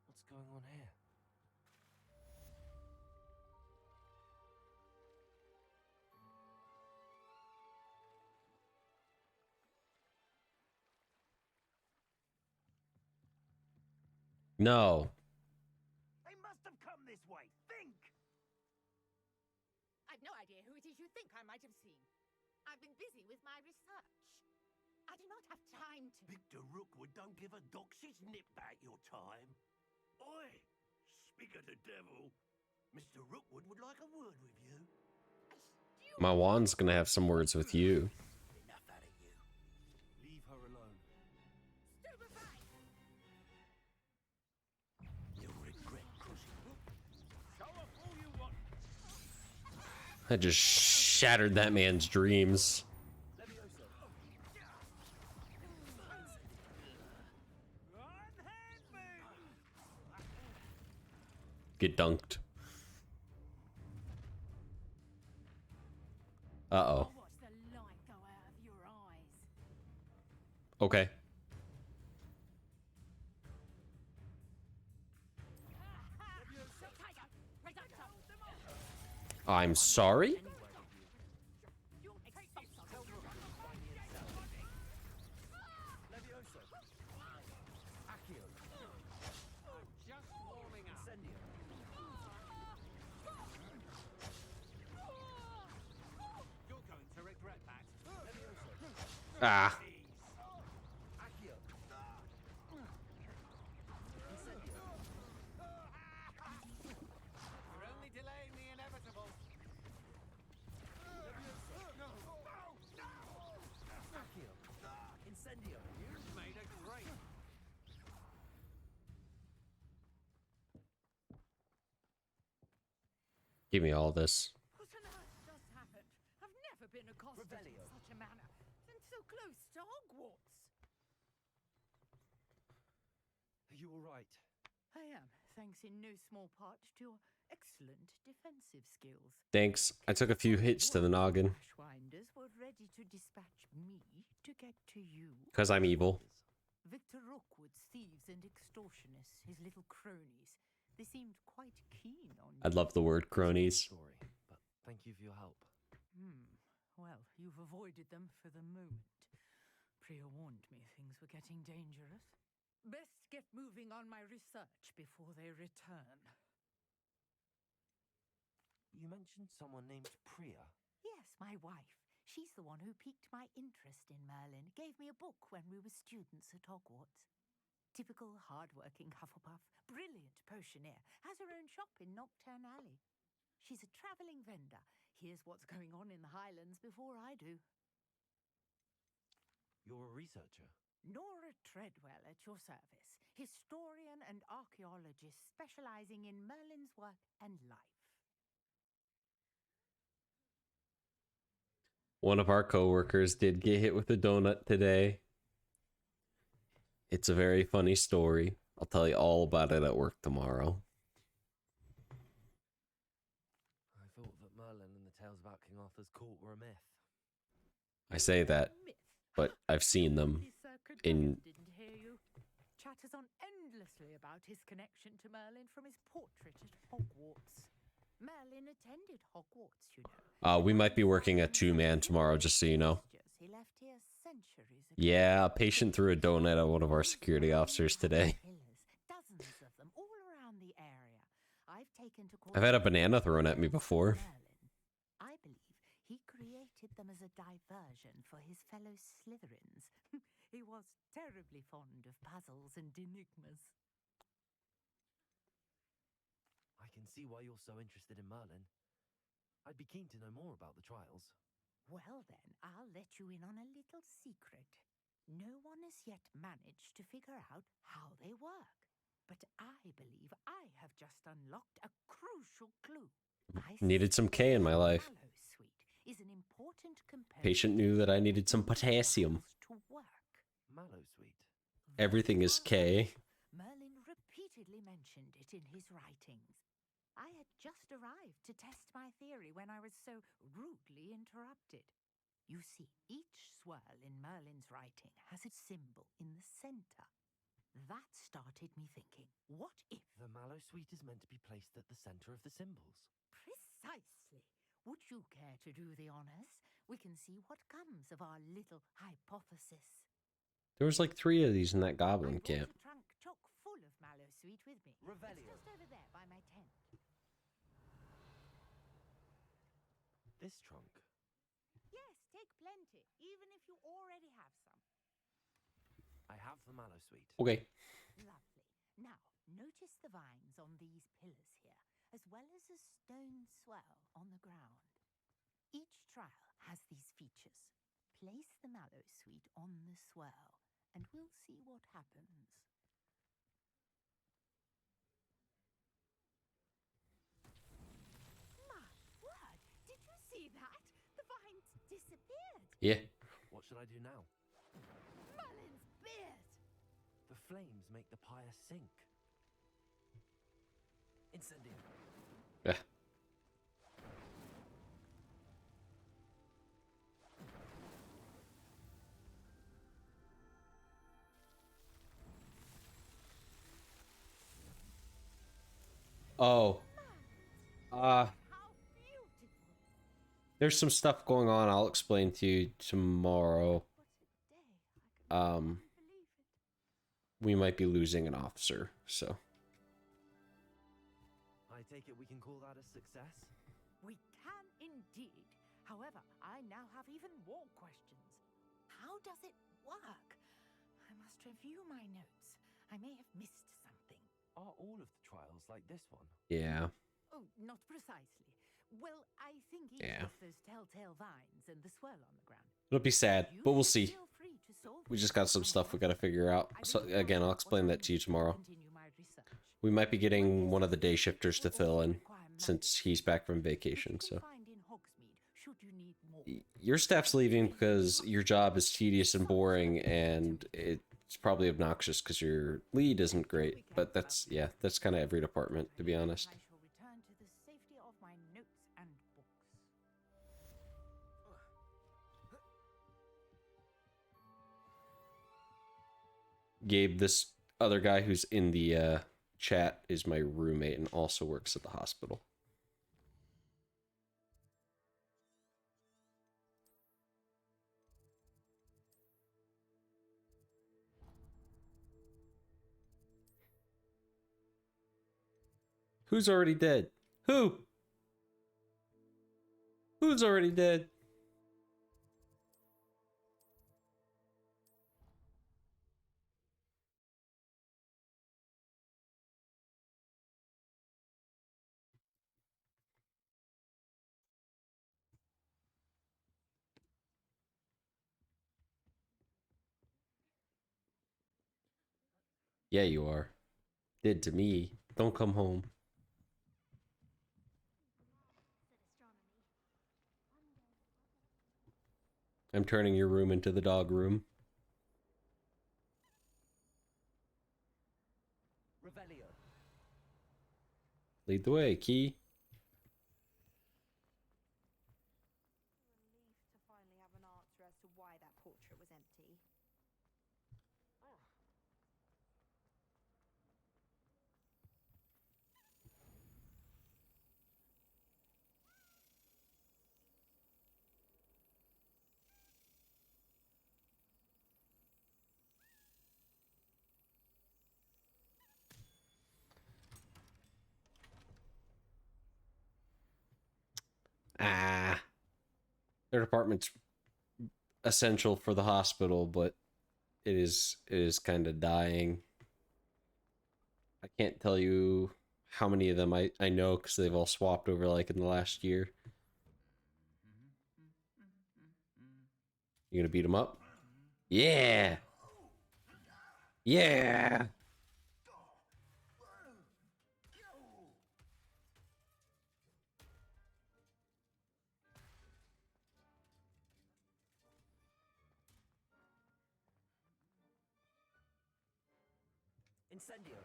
What's going on here?
No.
They must have come this way. Think!
I've no idea who it is you think I might have seen. I've been busy with my research. I do not have time to...
Victor Rookwood don't give a doxy's nip back your time. Oi! Speak of the devil, Mr. Rookwood would like a word with you.
My wand's gonna have some words with you.
Enough out of you.
Leave her alone.
You'll regret crossing.
Show off all you want.
I just shattered that man's dreams. Get dunked. Uh-oh.
Watch the light go out of your eyes.
Okay. I'm sorry? Ah.
Accio. Incendio.
You're only delaying the inevitable.
Accio. Incendio.
You've made a great.
Give me all this.
What on earth just happened? I've never been accosted
Revelio.
in such a manner, and so close to Hogwarts.
Are you all right?
I am, thanks in no small part to your excellent defensive skills.
Thanks. I took a few hits to the noggin.
Ashwinders were ready to dispatch me to get to you.
Because I'm evil.
Victor Rookwood's thieves and extortionists, his little cronies. They seemed quite keen on you.
I love the word cronies.
Story, but thank you for your help.
Well, you've avoided them for the moment. Priya warned me things were getting dangerous. Best get moving on my research before they return.
You mentioned someone named Priya.
Yes, my wife. She's the one who piqued my interest in Merlin. Gave me a book when we were students at Hogwarts. Typical hard-working Hufflepuff, brilliant potioneer, has her own shop in Nocturne Alley. She's a travelling vendor. Hears what's going on in the Highlands before I do.
You're a researcher.
Nora Treadwell at your service, historian and archaeologist specialising in Merlin's work and life.
One of our coworkers did get hit with a donut today. It's a very funny story. I'll tell you all about it at work tomorrow.
I thought that Merlin and the tales about King Arthur's court were a myth.
I say that, but I've seen them in...
Didn't hear you. Chatters on endlessly about his connection to Merlin from his portrait at Hogwarts. Merlin attended Hogwarts, you know.
we might be working a 2-man tomorrow, just so you know.
He left here centuries ago.
Yeah, a patient threw a donut at one of our security officers today.
Dozens of them all around the area. I've taken to
I've had a banana thrown at me before.
I believe he created them as a diversion for his fellow Slytherins. He was terribly fond of puzzles and enigmas.
I can see why you're so interested in Merlin. I'd be keen to know more about the trials.
Well then, I'll let you in on a little secret. No one has yet managed to figure out how they work. But I believe I have just unlocked a crucial clue.
Needed some K in my life.
Is an important component.
Patient knew that I needed some potassium.
To work.
Mallowsweet.
Everything is K.
Merlin repeatedly mentioned it in his writings. I had just arrived to test my theory when I was so rudely interrupted. You see, each swirl in Merlin's writing has a symbol in the center. That started me thinking, what if...
The Mallowsweet is meant to be placed at the center of the symbols.
Precisely. Would you care to do the honors? We can see what comes of our little hypothesis.
There was like 3 of these in that goblin camp.
A trunk chock full of Mallowsweet with me.
Revelio.
It's just over there by my tent.
This trunk?
Yes, take plenty, even if you already have some.
I have the Mallowsweet.
Okay.
Lovely. Now, notice the vines on these pillars here, as well as a stone swell on the ground. Each trial has these features. Place the Mallowsweet on the swirl, and we'll see what happens. My word! Did you see that? The vines disappeared.
Yeah.
What should I do now?
Merlin's beard!
The flames make the pyre sink. Incendio.
Yeah. Oh. There's some stuff going on I'll explain to you tomorrow. We might be losing an officer, so.
I take it we can call that a success?
We can indeed. However, I now have even more questions. How does it work? I must review my notes. I may have missed something.
Are all of the trials like this one?
Yeah.
Oh, not precisely. Well, I think each
Yeah.
has those telltale vines and the swirl on the ground.
It'll be sad, but we'll see.
Feel free to solve
We just got some stuff we gotta figure out. So again, I'll explain that to you tomorrow.
continue my research.
We might be getting one of the day shifters to fill in since he's back from vacation, so.
Find in Hogsmeade, should you need more.
Your staff's leaving because your job is tedious and boring, and it's probably obnoxious because your lead isn't great. But that's, yeah, that's kind of every department, to be honest.
I shall return to the safety of my notes and books.
Gabe, this other guy who's in the chat is my roommate and also works at the hospital. Who's already dead? Who? Who's already dead? Yeah, you are. Did to me. Don't come home. I'm turning your room into the dog room.
Revelio.
Lead the way, Key.
Relief to finally have an answer as to why that portrait was empty.
Ah. Their department's essential for the hospital, but it is kind of dying. I can't tell you how many of them I know because they've all swapped over like in the last year. You gonna beat them up? Yeah! Yeah!
Incendio.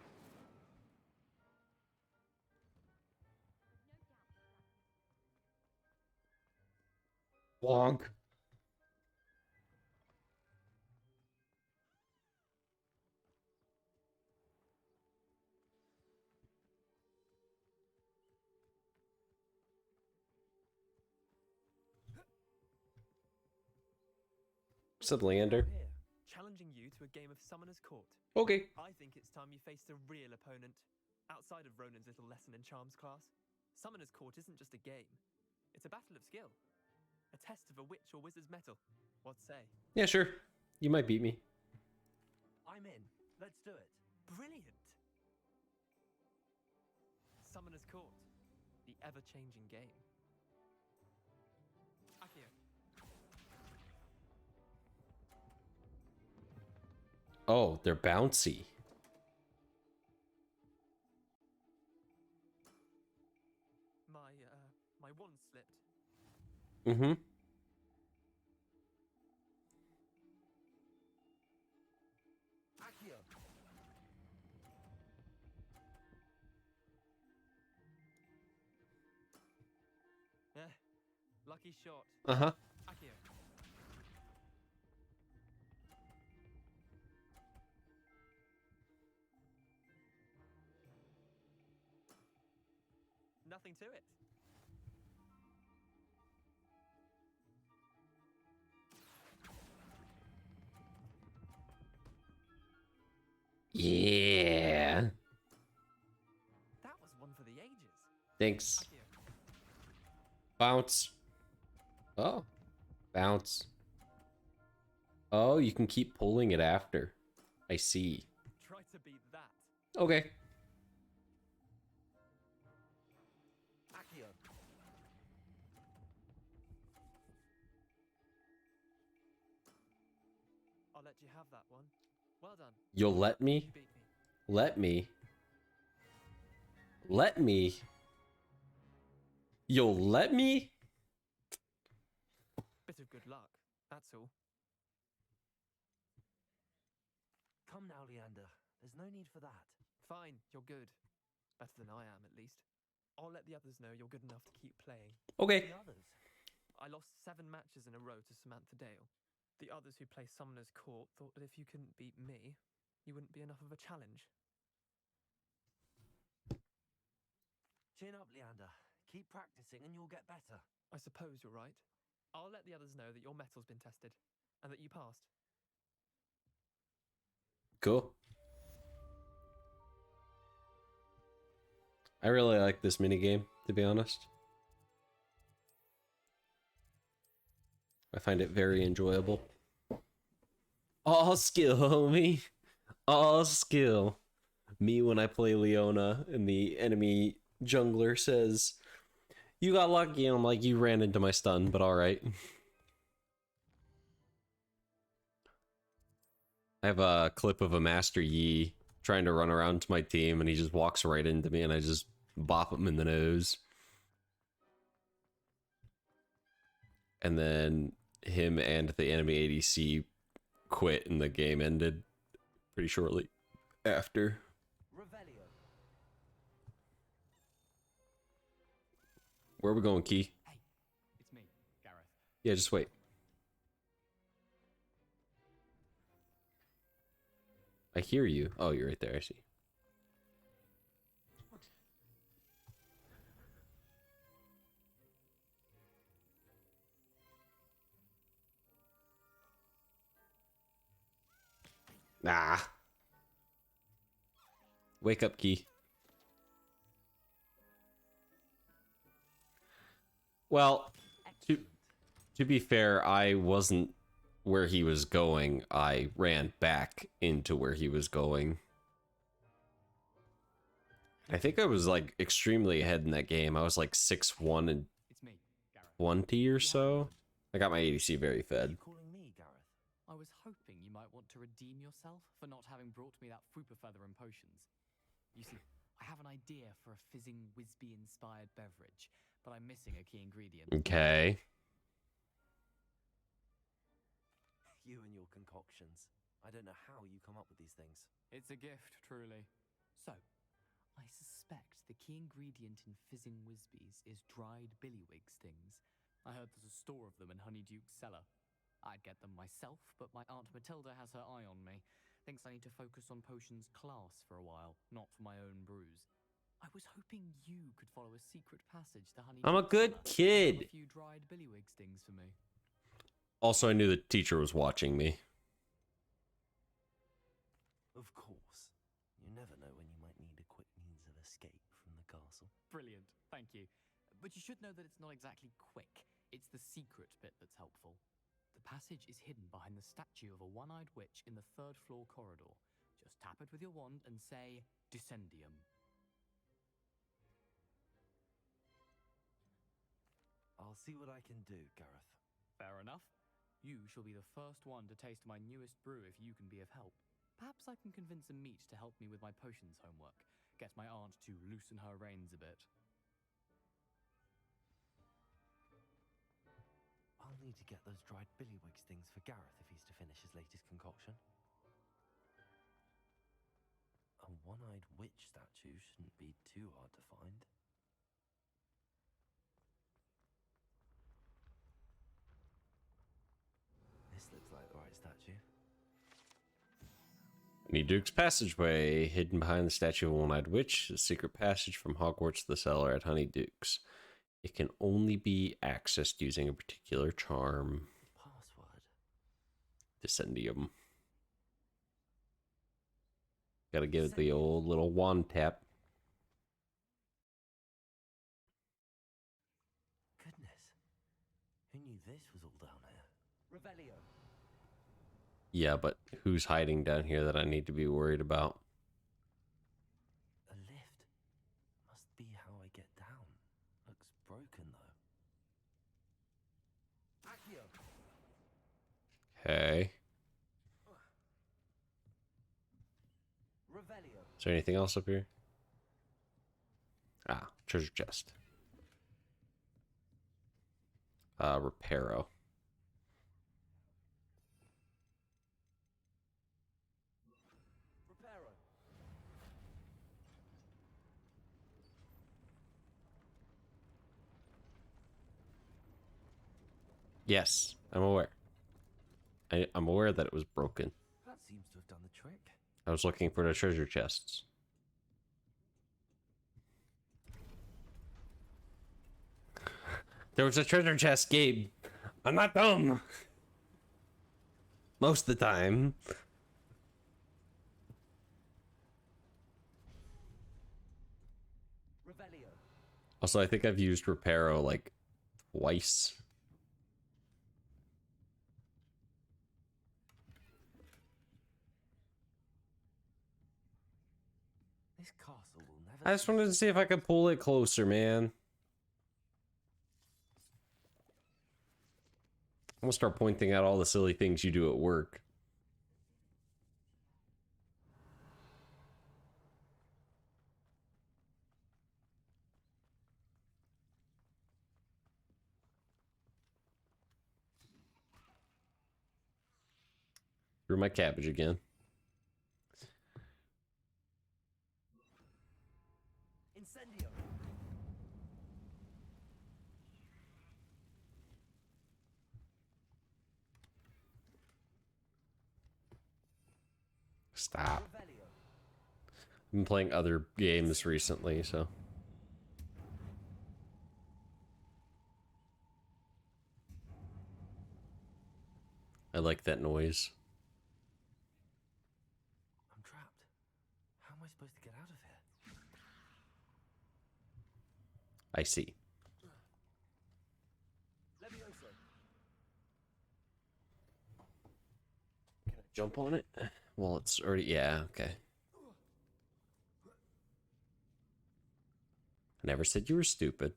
Wonk. What's up, Leander?
Here, challenging you to a game of Summoner's Court.
Okay.
I think it's time you faced a real opponent, outside of Ronan's little lesson in Charms class. Summoner's Court isn't just a game. It's a battle of skill. A test of a witch or wizard's mettle. What say?
Yeah, sure. You might beat me.
I'm in. Let's do it.
Brilliant! Summoner's Court. The ever-changing game. Akio.
Oh, they're bouncy.
My wand slipped.
Mm-hmm.
Akio.
Lucky shot.
Uh-huh.
Akio. Nothing to it.
Yeah.
That was one for the ages.
Thanks.
Akio.
Bounce. Oh. Bounce. Oh, you can keep pulling it after. I see.
Try to beat that.
Okay.
Accio.
I'll let you have that one. Well done.
You'll let me?
You beat me.
Let me? Let me? You'll let me?
Bit of good luck, that's all.
Come now, Leander. There's no need for that.
Fine, you're good. Better than I am, at least. I'll let the others know you're good enough to keep playing.
Okay.
The others?
I lost 7 matches in a row to Samantha Dale. The others who play Summoner's Court thought that if you couldn't beat me, you wouldn't be enough of a challenge.
Chin up, Leander. Keep practicing and you'll get better.
I suppose you're right. I'll let the others know that your metal's been tested, and that you passed.
Cool. I really like this minigame, to be honest. I find it very enjoyable. All skill, homie. All skill. Me when I play Leona and the enemy jungler says, "You got lucky," and I'm like, "You ran into my stun, but alright." I have a clip of a Master Yi trying to run around to my team, and he just walks right into me, and I just bop him in the nose. And then him and the enemy ADC quit, and the game ended pretty shortly after.
Revelio.
Where are we going, Key?
Hey, it's me, Gareth.
Yeah, just wait. I hear you. Oh, you're right there. I see. Nah. Wake up, Key. Well, to be fair, I wasn't where he was going. I ran back into where he was going. I think I was like extremely ahead in that game. I was like 6-1 and 20 or so. I got my ADC very fed.
Calling me, Gareth?
I was hoping you might want to redeem yourself for not having brought me that Fupa Feather and potions. You see, I have an idea for a fizzing Whizbee-inspired beverage, but I'm missing a key ingredient.
Okay.
You and your concoctions. I don't know how you come up with these things.
It's a gift, truly. So, I suspect the key ingredient in fizzing Whizbees is dried billywig stings. I heard there's a store of them in Honeyduke's cellar. I'd get them myself, but my Aunt Matilda has her eye on me. Thinks I need to focus on potions class for a while, not for my own brews. I was hoping you could follow a secret passage to Honeyduke's
I'm a good
cellar
kid.
and have a few dried billywig stings for me.
Also, I knew the teacher was watching me.
Of course. You never know when you might need a quick means of escape from the castle.
Brilliant, thank you. But you should know that it's not exactly quick. It's the secret bit that's helpful. The passage is hidden behind the statue of a one-eyed witch in the 3rd floor corridor. Just tap it with your wand and say, Descendium.
I'll see what I can do, Gareth.
Fair enough. You shall be the first one to taste my newest brew if you can be of help. Perhaps I can convince a meat to help me with my potions homework. Get my aunt to loosen her reins a bit.
I'll need to get those dried billywig stings for Gareth if he's to finish his latest concoction. A one-eyed witch statue shouldn't be too hard to find. This looks like the right statue.
Honeyduke's passageway, hidden behind the statue of a one-eyed witch, a secret passage from Hogwarts to the cellar at Honeyduke's. It can only be accessed using a particular charm.
Password.
Descendium. Gotta give it the old little wand tap.
Goodness. Who knew this was all down here?
Revelio.
Yeah, but who's hiding down here that I need to be worried about?
A lift. Must be how I get down. Looks broken, though. Accio!
Okay.
Revelio.
Is there anything else up here? Ah, treasure chest. Reparo.
Reparo.
Yes, I'm aware. I'm aware that it was broken.
That seems to have done the trick.
I was looking for the treasure chests. There was a treasure chest, Gabe. I'm not dumb. Most of the time.
Revelio.
Also, I think I've used Reparo like twice.
This castle will never.
I just wanted to see if I could pull it closer, man. I'm gonna start pointing out all the silly things you do at work. Through my cabbage again.
Incendio.
Stop.
Revelio.
I've been playing other games recently, so. I like that noise.
I'm trapped. How am I supposed to get out of here?
I see.
Levioso.
Can I jump on it? Well, it's already... Yeah, okay. I never said you were stupid.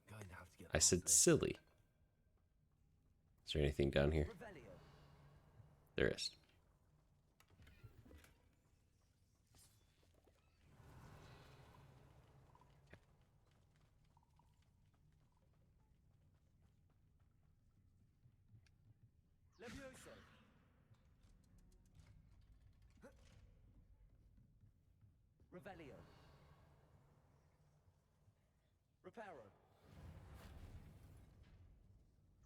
I said silly. Is there anything down here?
Revelio.
There is.
Levioso. Revelio. Reparo.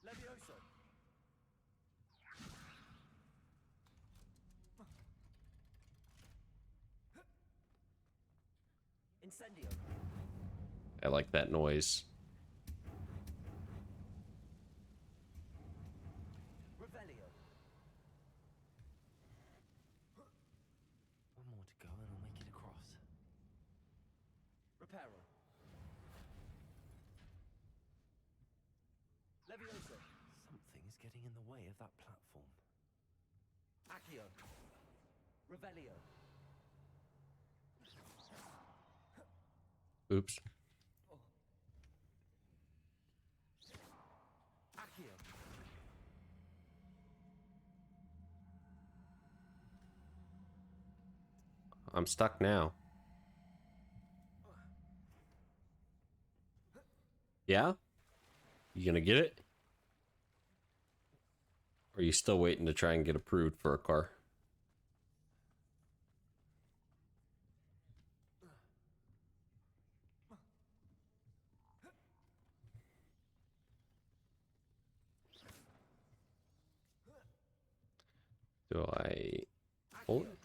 Levioso. Incendio.
I like that noise.
Revelio. One more to go and I'll make it across. Reparo. Levioso. Something is getting in the way of that platform. Accio. Revelio.
Oops.
Accio.
I'm stuck now. Yeah? You gonna get it? Or are you still waiting to try and get approved for a car? Do I pull it?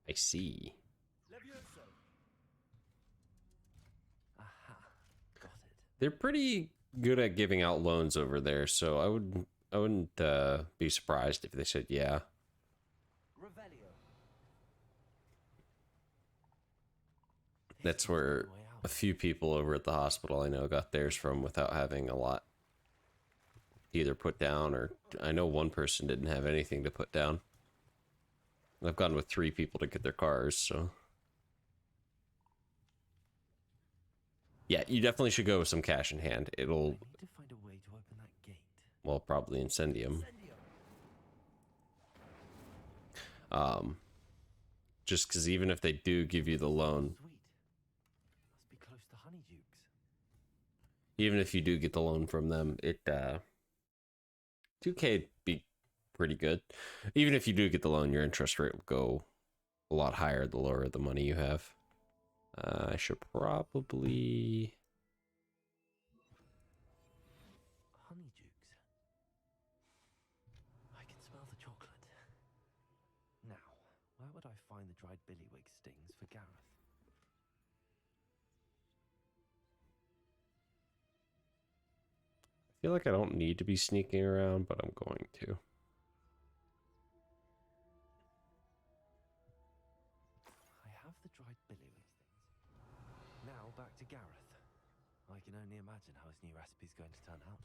I see.
Levioso. Aha. Got it.
They're pretty good at giving out loans over there, so I wouldn't be surprised if they said yeah.
Revelio.
That's where a few people over at the hospital I know got theirs from without having a lot. either put down, or I know one person didn't have anything to put down. I've gone with 3 people to get their cars, so... Yeah, you definitely should go with some cash in hand. It'll...
I need to find a way to open that gate.
Well, probably Incendium. Just because even if they do give you the loan...
Sweet. Must be close to Honeydukes.
Even if you do get the loan from them, it, 2K be pretty good. Even if you do get the loan, your interest rate will go a lot higher the lower the money you have. I should probably...
Honeydukes. I can smell the chocolate. Now, where would I find the dried billywig stings for Gareth?
I feel like I don't need to be sneaking around, but I'm going to.
I have the dried billywig stings. Now back to Gareth. I can only imagine how his new recipe's going to turn out.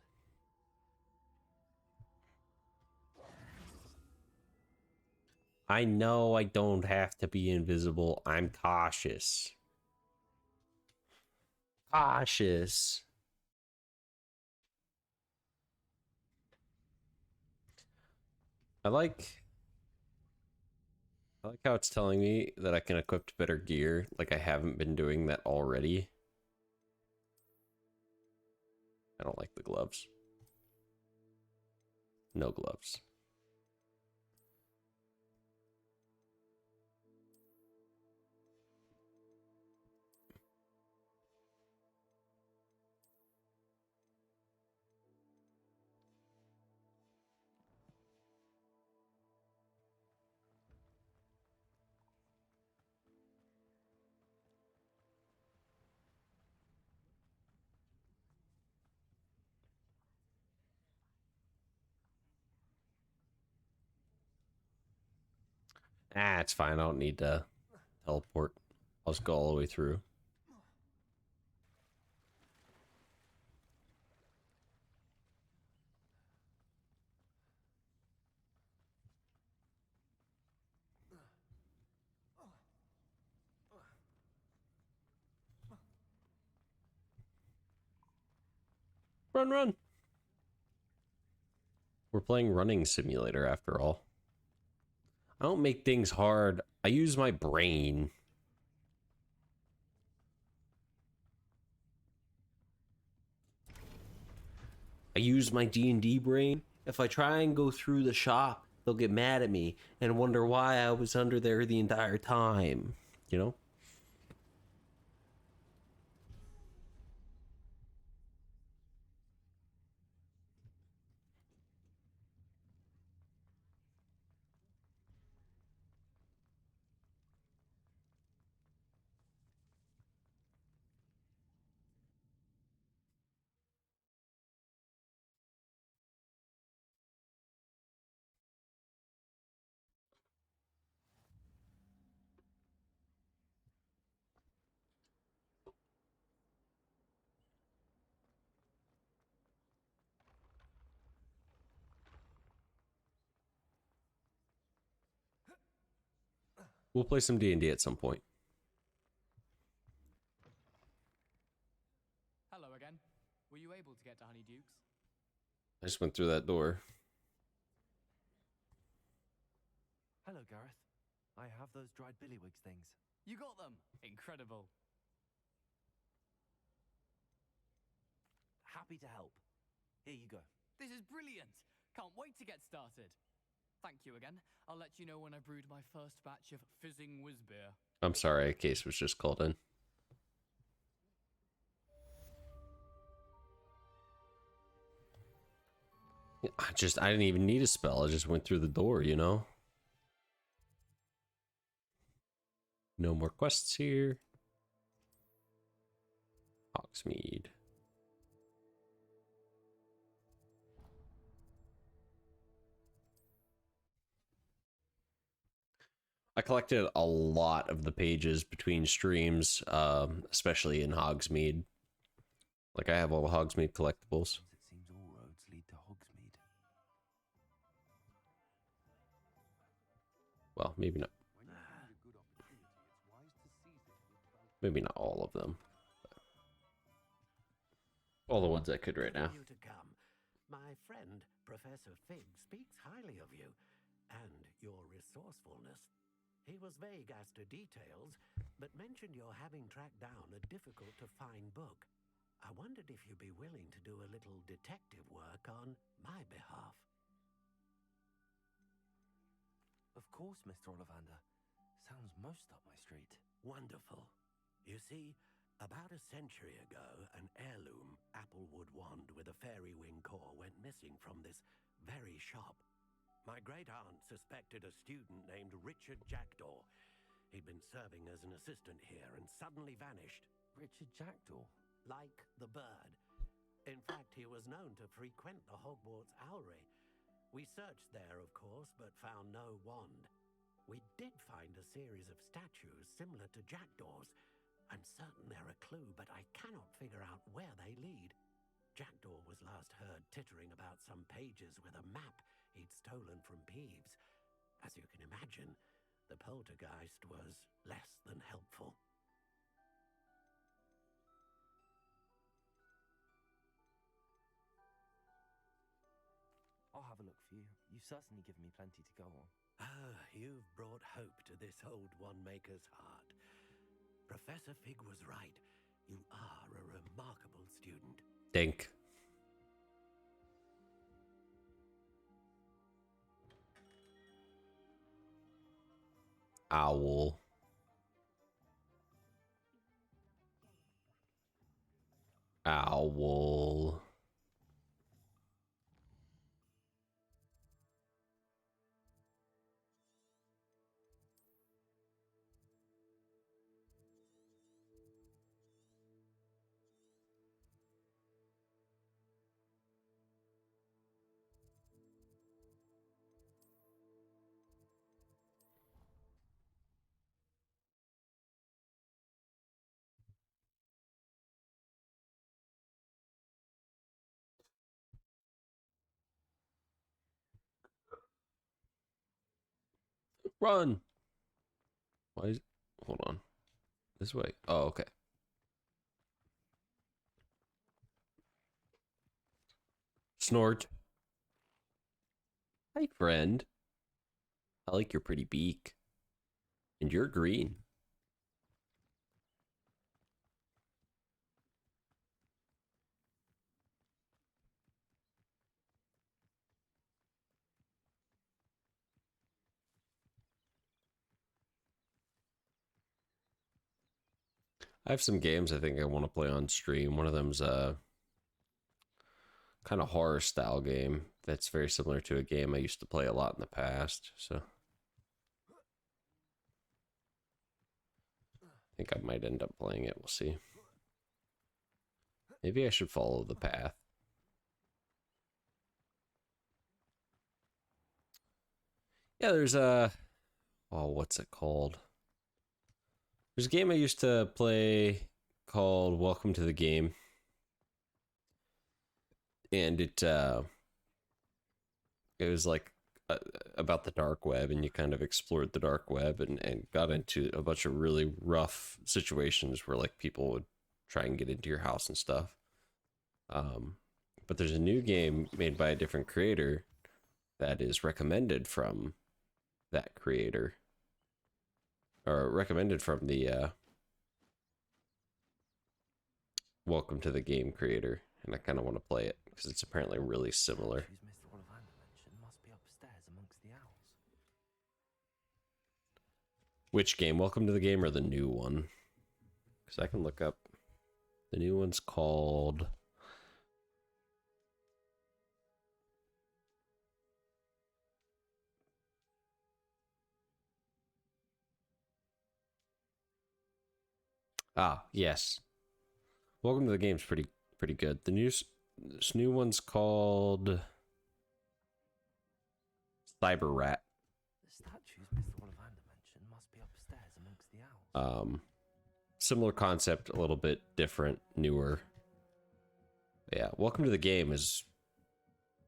I know I don't have to be invisible. I'm cautious. Cautious. I like how it's telling me that I can equip better gear, like I haven't been doing that already. I don't like the gloves. No gloves. Ah, it's fine. I don't need to teleport. I'll just go all the way through. Run, run! We're playing running simulator after all. I don't make things hard. I use my brain. I use my D&D brain. If I try and go through the shop, they'll get mad at me and wonder why I was under there the entire time. You know? We'll play some D&D at some point.
Hello again. Were you able to get to Honeydukes?
I just went through that door.
Hello, Gareth. I have those dried billywig things.
You got them! Incredible.
Happy to help. Here you go.
This is brilliant! Can't wait to get started. Thank you again. I'll let you know when I brewed my first batch of fizzing whiz beer.
I'm sorry, a case was just called in. I didn't even need a spell. I just went through the door, you know? No more quests here. Hogsmeade. I collected a lot of the pages between streams, especially in Hogsmeade. Like, I have all the Hogsmeade collectibles.
It seems all roads lead to Hogsmeade.
maybe not. Maybe not all of them. All the ones I could right now.
You to come. My friend, Professor Fig, speaks highly of you and your resourcefulness. He was vague as to details, but mentioned your having tracked down a difficult-to-find book. I wondered if you'd be willing to do a little detective work on my behalf.
Of course, Mr. Ollivander. Sounds most up my street.
Wonderful. You see, about a century ago, an heirloom applewood wand with a fairy wing core went missing from this very shop. My great-aunt suspected a student named Richard Jackdaw. He'd been serving as an assistant here and suddenly vanished.
Richard Jackdaw?
Like the bird. In fact, he was known to frequent the Hogwarts Owlry. We searched there, of course, but found no wand. We did find a series of statues similar to Jackdaw's. I'm certain they're a clue, but I cannot figure out where they lead. Jackdaw was last heard tittering about some pages with a map he'd stolen from Peeves. As you can imagine, the poltergeist was less than helpful.
I'll have a look for you. You've certainly given me plenty to go on.
Ah, you've brought hope to this old one-maker's heart. Professor Fig was right. You are a remarkable student.
Dink. Owl. Owl. Run. Why is... Hold on. This way. Oh, okay. Snort. Hi, friend. I like your pretty beak. And you're green. I have some games I think I want to play on stream. One of them's a kind of horror style game that's very similar to a game I used to play a lot in the past. So I think I might end up playing it. We'll see. Maybe I should follow the path. Yeah, there's a... Oh, what's it called? There's a game I used to play called Welcome to the Game. And it was like about the dark web, and you kind of explored the dark web and got into a bunch of really rough situations where like people would try and get into your house and stuff. But there's a new game made by a different creator that is recommended from that creator, or recommended from the Welcome to the Game creator, and I kind of want to play it because it's apparently really similar.
Mr. Ollivander mentioned must be upstairs amongst the owls.
Which game? Welcome to the Game or the new one? Because I can look up. The new one's called... Ah, yes. Welcome to the Game's pretty good. This new one's called Cyber Rat.
The statues Mr. Ollivander mentioned must be upstairs amongst the owls.
Similar concept, a little bit different, newer. Yeah, Welcome to the Game it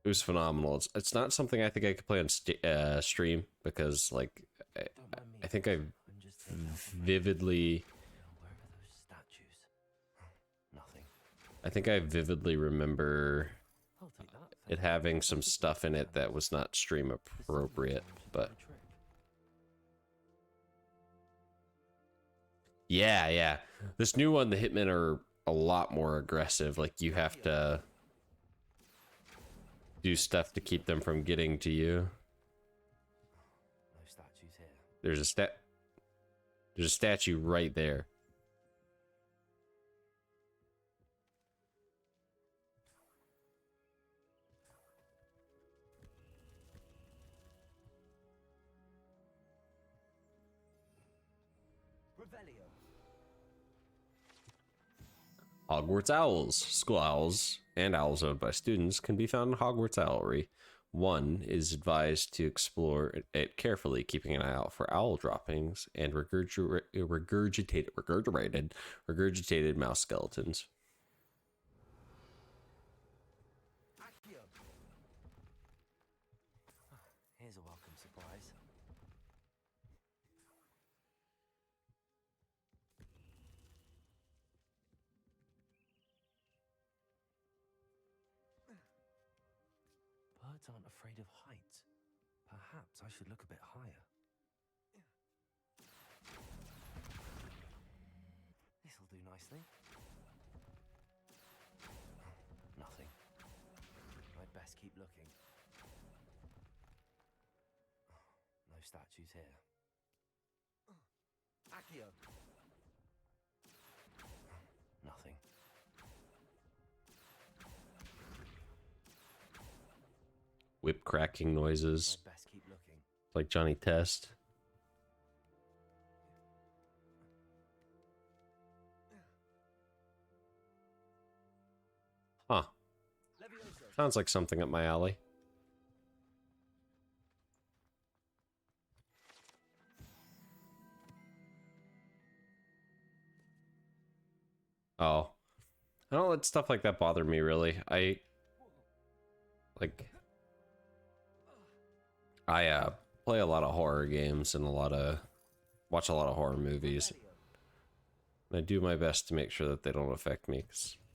was phenomenal. It's not something I think I could play on stream because like I think I vividly.
Where are those statues? Nothing.
I think I vividly remember
I'll take that.
it having some stuff in it that was not stream appropriate, but yeah. This new one, the hitmen are a lot more aggressive. Like, you have to do stuff to keep them from getting to you.
No statues here.
There's a statue right there.
Revelio.
Hogwarts owls. School owls and owls owned by students can be found in Hogwarts Owlery. One is advised to explore it carefully, keeping an eye out for owl droppings and regurgitated mouse skeletons.
Accio. Here's a welcome surprise. Birds aren't afraid of heights. Perhaps I should look a bit higher. This'll do nicely. Nothing. I'd best keep looking. No statues here. Accio. Nothing.
Whip cracking noises.
I'd best keep looking.
Like Johnny Test. Huh. Sounds like something up my alley. Oh. I don't let stuff like that bother me, really. I play a lot of horror games and watch a lot of horror movies. And I do my best to make sure that they don't affect me,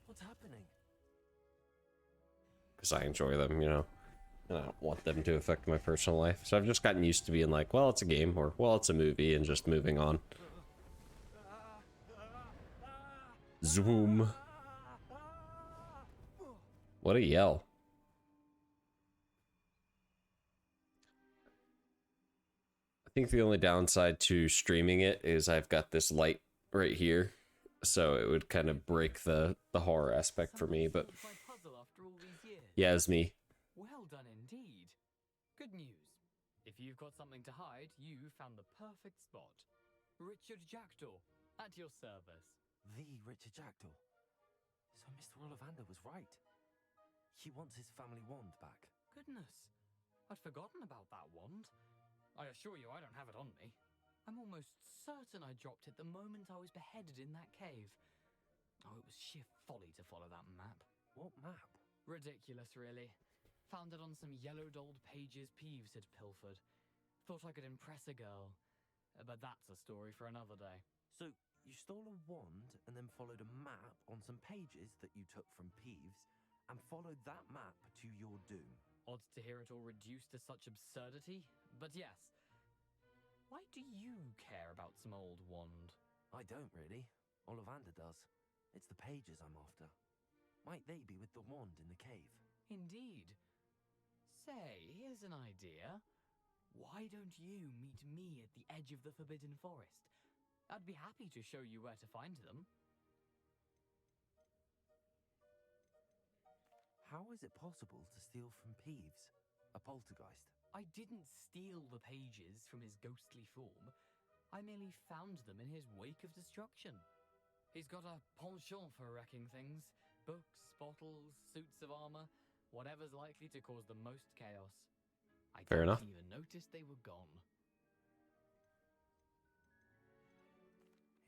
What's happening?
because I enjoy them, you know. And I don't want them to affect my personal life. So I've just gotten used to being like, well, it's a game, or well, it's a movie, and just moving on. Zoom. What a yell. I think the only downside to streaming it is I've got this light right here, so it would kind of break the horror aspect for me, but yeah, it's me.
Well done indeed. Good news. If you've got something to hide, you found the perfect spot. Richard Jackdaw, at your service.
The Richard Jackdaw. So Mr. Ollivander was right. He wants his family wand back.
Goodness, I'd forgotten about that wand. I assure you I don't have it on me. I'm almost certain I dropped it the moment I was beheaded in that cave. Oh, it was sheer folly to follow that map.
What map?
Ridiculous, really. Found it on some yellowed old pages Peeves had pilfered. Thought I could impress a girl. But that's a story for another day.
So you stole a wand and then followed a map on some pages that you took from Peeves and followed that map to your doom.
Odd to hear it all reduced to such absurdity, but yes. Why do you care about some old wand?
I don't really. Ollivander does. It's the pages I'm after. Might they be with the wand in the cave?
Indeed. Say, here's an idea. Why don't you meet me at the edge of the Forbidden Forest? I'd be happy to show you where to find them.
How is it possible to steal from Peeves, a poltergeist?
I didn't steal the pages from his ghostly form. I merely found them in his wake of destruction. He's got a penchant for wrecking things. Books, bottles, suits of armor, whatever's likely to cause the most chaos. I
Fair enough.
didn't even notice they were gone.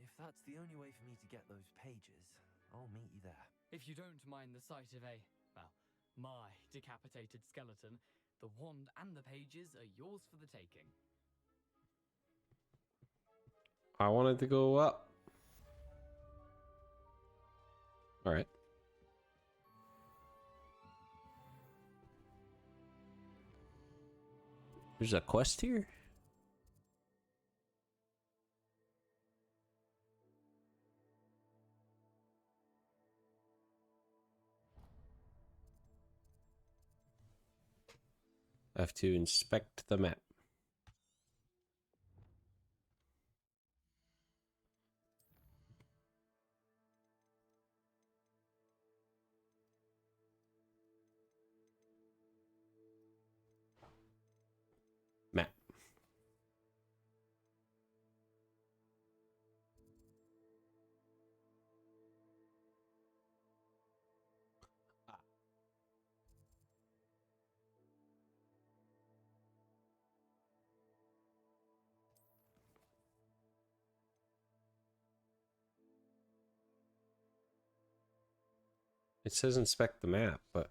If that's the only way for me to get those pages, I'll meet you there.
If you don't mind the sight of my decapitated skeleton, the wand and the pages are yours for the taking.
I wanted to go up. All right. There's a quest here? I have to inspect the map. Map. It says inspect the map, but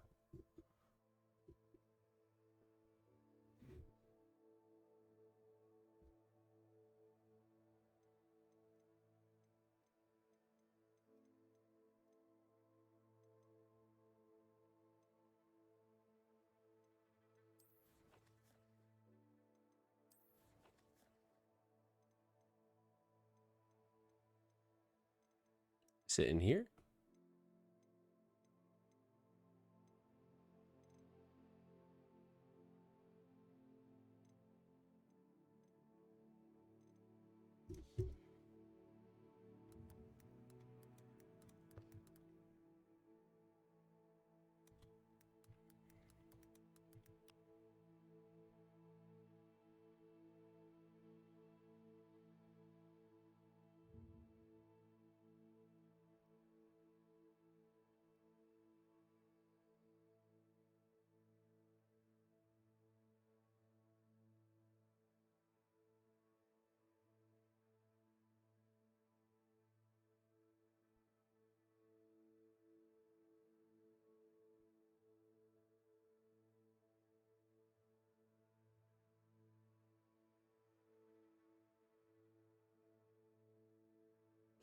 is it in here?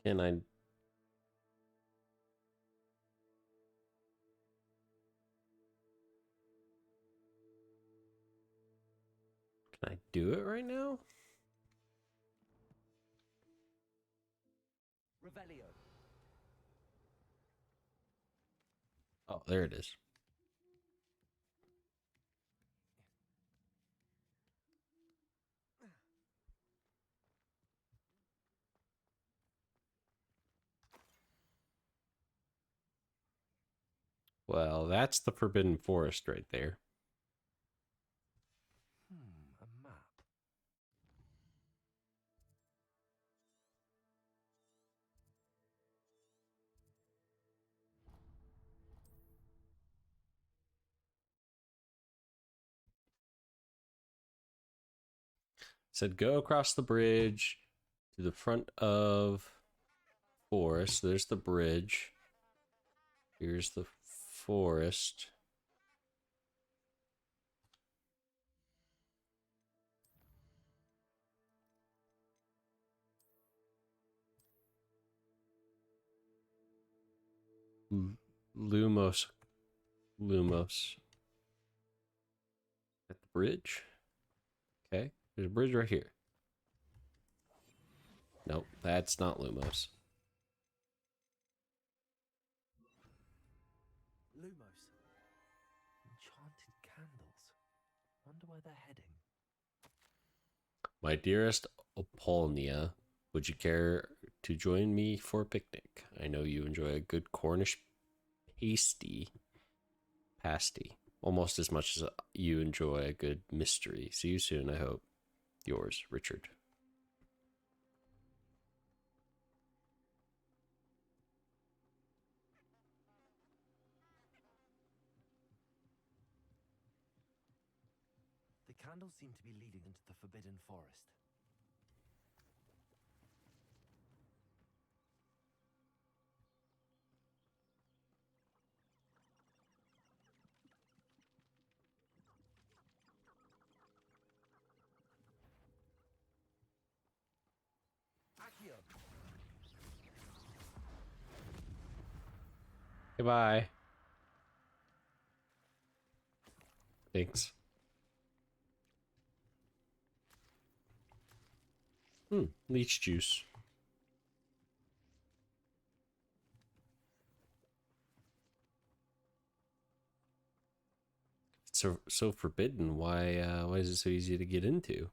Can I do it right now?
Revelio.
Oh, there it is. Well, that's the Forbidden Forest right there.
A map.
It said go across the bridge to the front of forest. There's the bridge. Here's the forest. Lumos. At the bridge. Okay. There's a bridge right here. Nope, that's not Lumos.
Lumos. Enchanted candles. Wonder where they're heading.
My dearest Apollonia, would you care to join me for a picnic? I know you enjoy a good Cornish pasty, almost as much as you enjoy a good mystery. See you soon, I hope. Yours, Richard.
The candles seem to be leading into the Forbidden Forest.
Goodbye. Thanks. Leech juice. It's so forbidden. Why is it so easy to get into?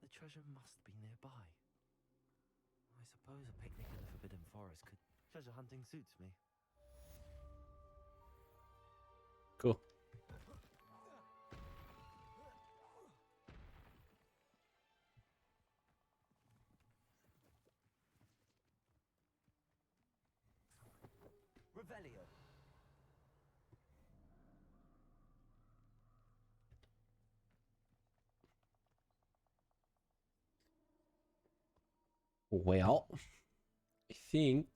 The treasure must be nearby. I suppose a picnic in the Forbidden Forest could... Treasure hunting suits me.
Cool.
Revelio.
Well, I think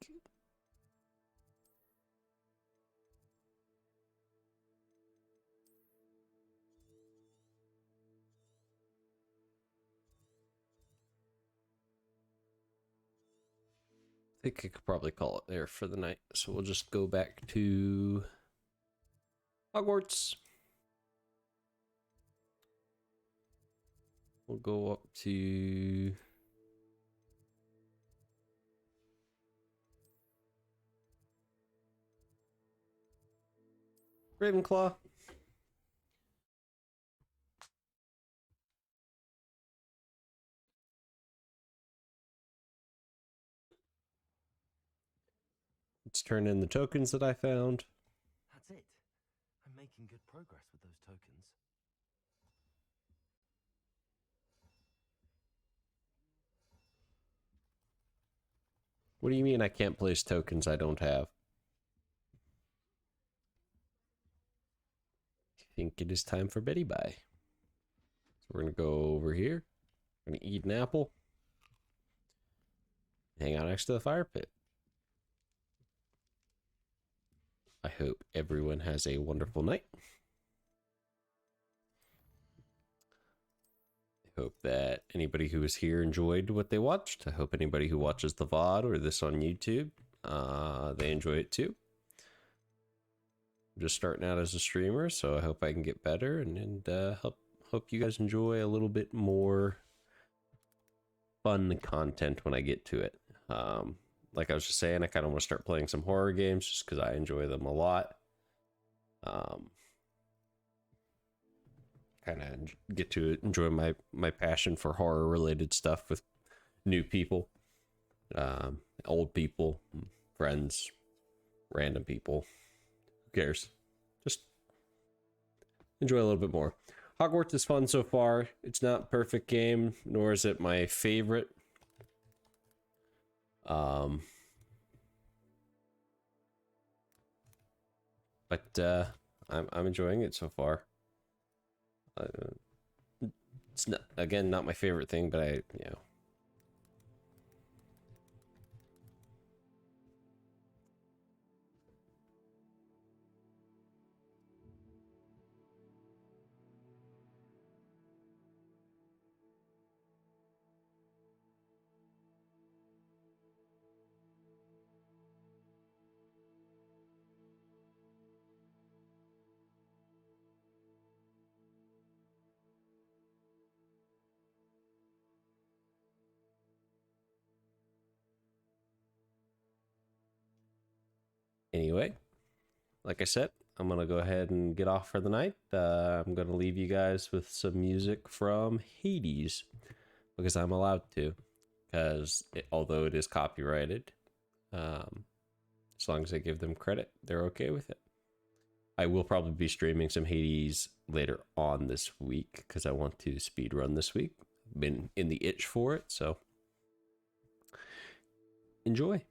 I could probably call it there for the night. So we'll just go back to Hogwarts. We'll go up to Ravenclaw. Let's turn in the tokens that I found.
That's it. I'm making good progress with those tokens.
What do you mean I can't place tokens I don't have? I think it is time for Betty Bye. So we're going to go over here. We're going to eat an apple. Hang out next to the fire pit. I hope everyone has a wonderful night. I hope that anybody who was here enjoyed what they watched. I hope anybody who watches the VOD or this on YouTube, they enjoy it too. I'm just starting out as a streamer, so I hope I can get better and hope you guys enjoy a little bit more fun content when I get to it. Like I was just saying, I kind of want to start playing some horror games just because I enjoy them a lot. Kind of get to enjoy my passion for horror related stuff with new people, old people, friends, random people. Who cares? Just enjoy a little bit more. Hogwarts is fun so far. It's not a perfect game, nor is it my favorite. But I'm enjoying it so far. It's not, again, not my favorite thing, but you know. Anyway, like I said, I'm going to go ahead and get off for the night. I'm going to leave you guys with some music from Hades because I'm allowed to, because although it is copyrighted, as long as I give them credit, they're okay with it. I will probably be streaming some Hades later on this week because I want to speed run this week. Been in the itch for it, so enjoy.